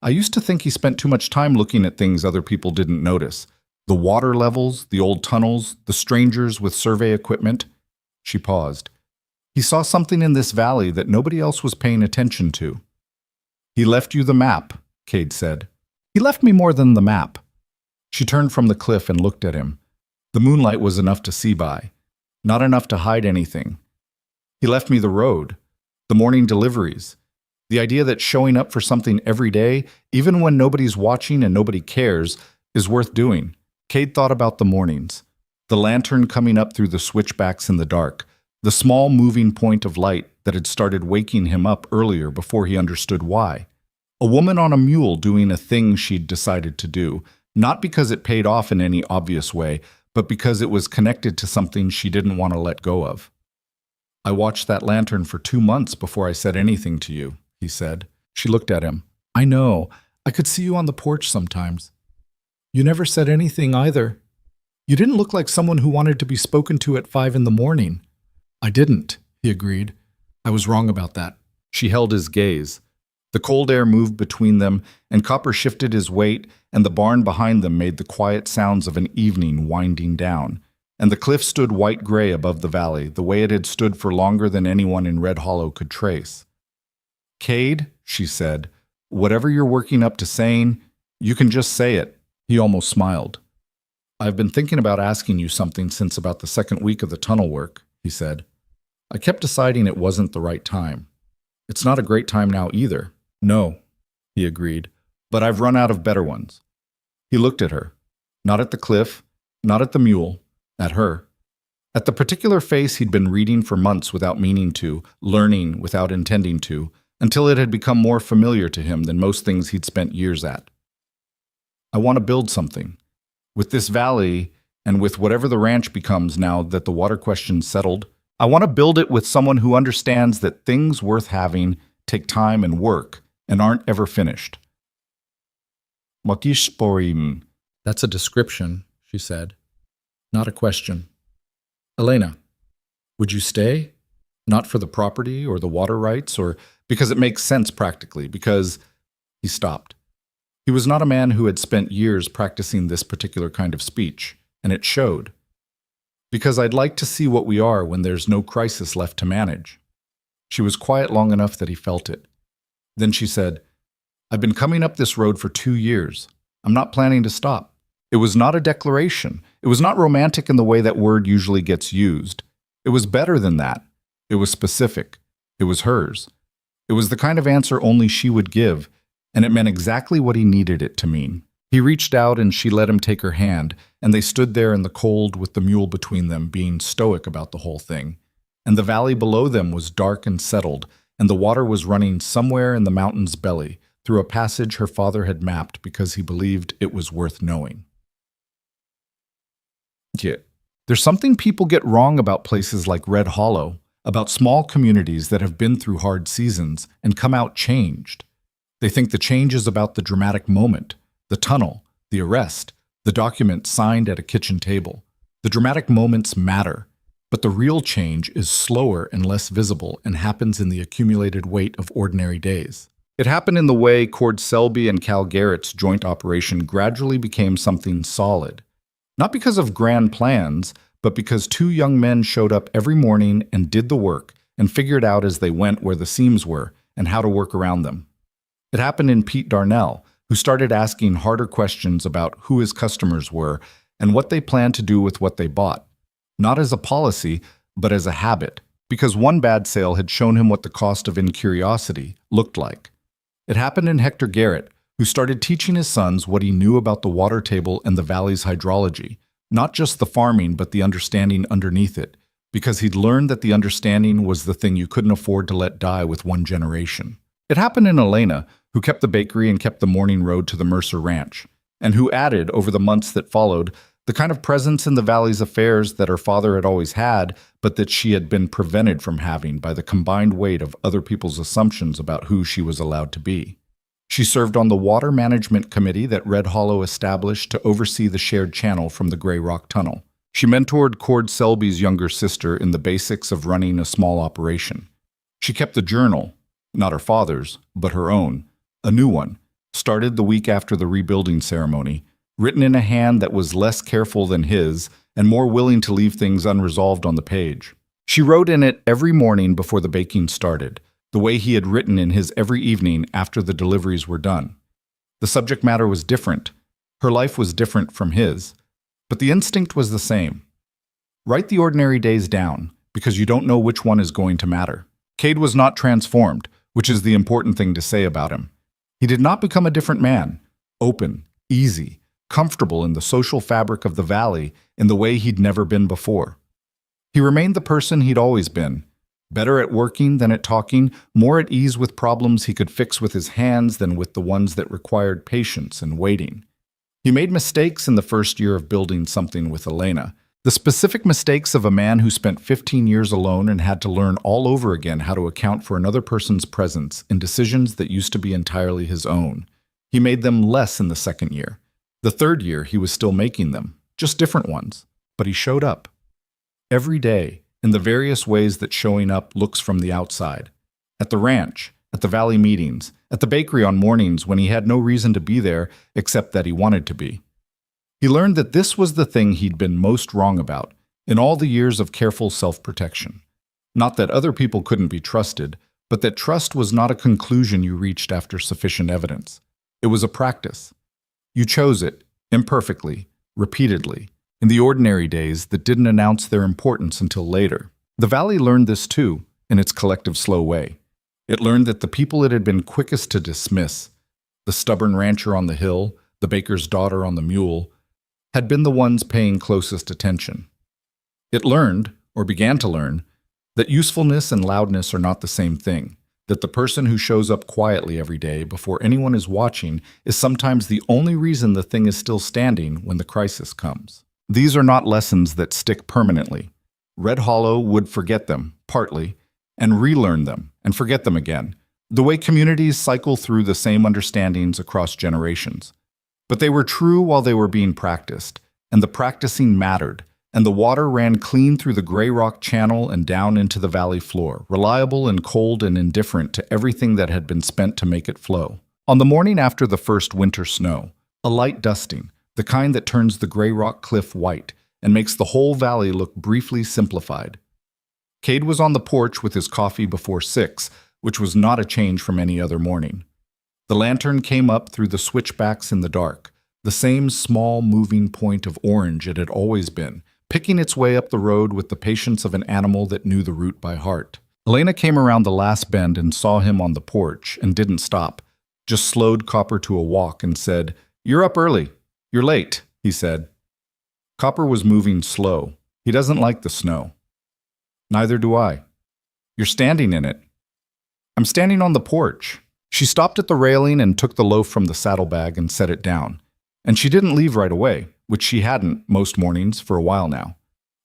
"I used to think he spent too much time looking at things other people didn't notice. The water levels, the old tunnels, the strangers with survey equipment." She paused. "He saw something in this valley that nobody else was paying attention to." "He left you the map," Cade said. "He left me more than the map." She turned from the cliff and looked at him. The moonlight was enough to see by, not enough to hide anything. "He left me the road, the morning deliveries, the idea that showing up for something every day, even when nobody's watching and nobody cares, is worth doing." Cade thought about the mornings, the lantern coming up through the switchbacks in the dark, the small moving point of light that had started waking him up earlier before he understood why. A woman on a mule doing a thing she'd decided to do, not because it paid off in any obvious way, but because it was connected to something she didn't want to let go of. "I watched that lantern for 2 months before I said anything to you," he said. She looked at him. "I know. I could see you on the porch sometimes. You never said anything either. You didn't look like someone who wanted to be spoken to at 5 in the morning." "I didn't," he agreed. "I was wrong about that." She held his gaze. The cold air moved between them, and Copper shifted his weight, and the barn behind them made the quiet sounds of an evening winding down, and the cliff stood white-gray above the valley, the way it had stood for longer than anyone in Red Hollow could trace. "Cade," she said, "whatever you're working up to saying, you can just say it." He almost smiled. "I've been thinking about asking you something since about the second week of the tunnel work," he said. "I kept deciding it wasn't the right time. It's not a great time now either." "No," he agreed, "but I've run out of better ones." He looked at her. Not at the cliff, not at the mule, at her. At the particular face he'd been reading for months without meaning to, learning without intending to, until it had become more familiar to him than most things he'd spent years at. "I want to build something. With this valley, and with whatever the ranch becomes now that the water question's settled, I want to build it with someone who understands that things worth having take time and work and aren't ever finished." Mokisporim. That's a description, she said, not a question. Elena, would you stay? Not for the property or the water rights, or because it makes sense practically, because he stopped. He was not a man who had spent years practicing this particular kind of speech, and it showed. Because I'd like to see what we are when there's no crisis left to manage. She was quiet long enough that he felt it. Then she said, I've been coming up this road for 2 years. I'm not planning to stop. It was not a declaration. It was not romantic in the way that word usually gets used. It was better than that. It was specific. It was hers. It was the kind of answer only she would give, and it meant exactly what he needed it to mean. He reached out and she let him take her hand, and they stood there in the cold with the mule between them, being stoic about the whole thing. And the valley below them was dark and settled, and the water was running somewhere in the mountain's belly, through a passage her father had mapped because he believed it was worth knowing. Yeah. There's something people get wrong about places like Red Hollow, about small communities that have been through hard seasons and come out changed. They think the change is about the dramatic moment, the tunnel, the arrest, the document signed at a kitchen table. The dramatic moments matter, but the real change is slower and less visible and happens in the accumulated weight of ordinary days. It happened in the way Cord Selby and Cal Garrett's joint operation gradually became something solid. Not because of grand plans, but because 2 young men showed up every morning and did the work and figured out as they went where the seams were and how to work around them. It happened in Pete Darnell, who started asking harder questions about who his customers were and what they planned to do with what they bought. Not as a policy, but as a habit, because one bad sale had shown him what the cost of incuriosity looked like. It happened in Hector Garrett, who started teaching his sons what he knew about the water table and the valley's hydrology, not just the farming, but the understanding underneath it, because he'd learned that the understanding was the thing you couldn't afford to let die with one generation. It happened in Elena, who kept the bakery and kept the morning road to the Mercer Ranch, and who added, over the months that followed, the kind of presence in the valley's affairs that her father had always had, but that she had been prevented from having by the combined weight of other people's assumptions about who she was allowed to be. She served on the Water Management Committee that Red Hollow established to oversee the shared channel from the Grey Rock Tunnel. She mentored Cord Selby's younger sister in the basics of running a small operation. She kept the journal, not her father's, but her own, a new one, started the week after the rebuilding ceremony, written in a hand that was less careful than his and more willing to leave things unresolved on the page. She wrote in it every morning before the baking started, the way he had written in his every evening after the deliveries were done. The subject matter was different. Her life was different from his, but the instinct was the same. Write the ordinary days down, because you don't know which one is going to matter. Cade was not transformed, which is the important thing to say about him. He did not become a different man, open, easy, comfortable in the social fabric of the valley in the way he'd never been before. He remained the person he'd always been, better at working than at talking, more at ease with problems he could fix with his hands than with the ones that required patience and waiting. He made mistakes in the first year of building something with Elena, the specific mistakes of a man who spent 15 years alone and had to learn all over again how to account for another person's presence in decisions that used to be entirely his own. He made them less in the second year. The third year, he was still making them, just different ones, but he showed up. Every day, in the various ways that showing up looks from the outside. At the ranch, at the valley meetings, at the bakery on mornings when he had no reason to be there except that he wanted to be. He learned that this was the thing he'd been most wrong about in all the years of careful self-protection. Not that other people couldn't be trusted, but that trust was not a conclusion you reached after sufficient evidence. It was a practice. You chose it, imperfectly, repeatedly, in the ordinary days that didn't announce their importance until later. The valley learned this too, in its collective slow way. It learned that the people it had been quickest to dismiss, the stubborn rancher on the hill, the baker's daughter on the mule, had been the ones paying closest attention. It learned, or began to learn, that usefulness and loudness are not the same thing, that the person who shows up quietly every day before anyone is watching is sometimes the only reason the thing is still standing when the crisis comes. These are not lessons that stick permanently. Red Hollow would forget them, partly, and relearn them, and forget them again, the way communities cycle through the same understandings across generations. But they were true while they were being practiced, and the practicing mattered, and the water ran clean through the gray rock channel and down into the valley floor, reliable and cold and indifferent to everything that had been spent to make it flow. On the morning after the first winter snow, a light dusting, the kind that turns the gray rock cliff white and makes the whole valley look briefly simplified. Cade was on the porch with his coffee before 6, which was not a change from any other morning. The lantern came up through the switchbacks in the dark, the same small moving point of orange it had always been, picking its way up the road with the patience of an animal that knew the route by heart. Elena came around the last bend and saw him on the porch and didn't stop, just slowed Copper to a walk and said, "You're up early. You're late," he said. Copper was moving slow. He doesn't like the snow. Neither do I. You're standing in it. I'm standing on the porch. She stopped at the railing and took the loaf from the saddlebag and set it down. And she didn't leave right away, which she hadn't most mornings for a while now.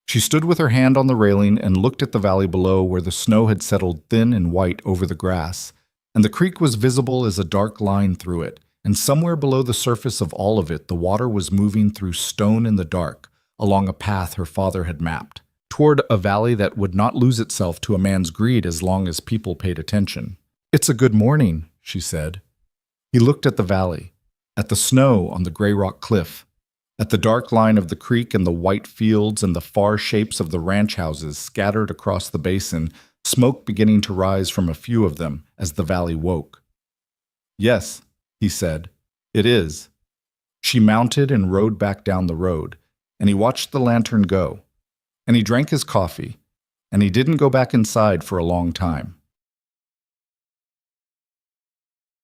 She stood with her hand on the railing and looked at the valley below where the snow had settled thin and white over the grass, and the creek was visible as a dark line through it, and somewhere below the surface of all of it the water was moving through stone in the dark, along a path her father had mapped, toward a valley that would not lose itself to a man's greed as long as people paid attention. "It's a good morning," she said. He looked at the valley, at the snow on the gray rock cliff, at the dark line of the creek and the white fields and the far shapes of the ranch houses scattered across the basin, smoke beginning to rise from a few of them as the valley woke. "Yes," he said, "it is." She mounted and rode back down the road, and he watched the lantern go, and he drank his coffee, and he didn't go back inside for a long time.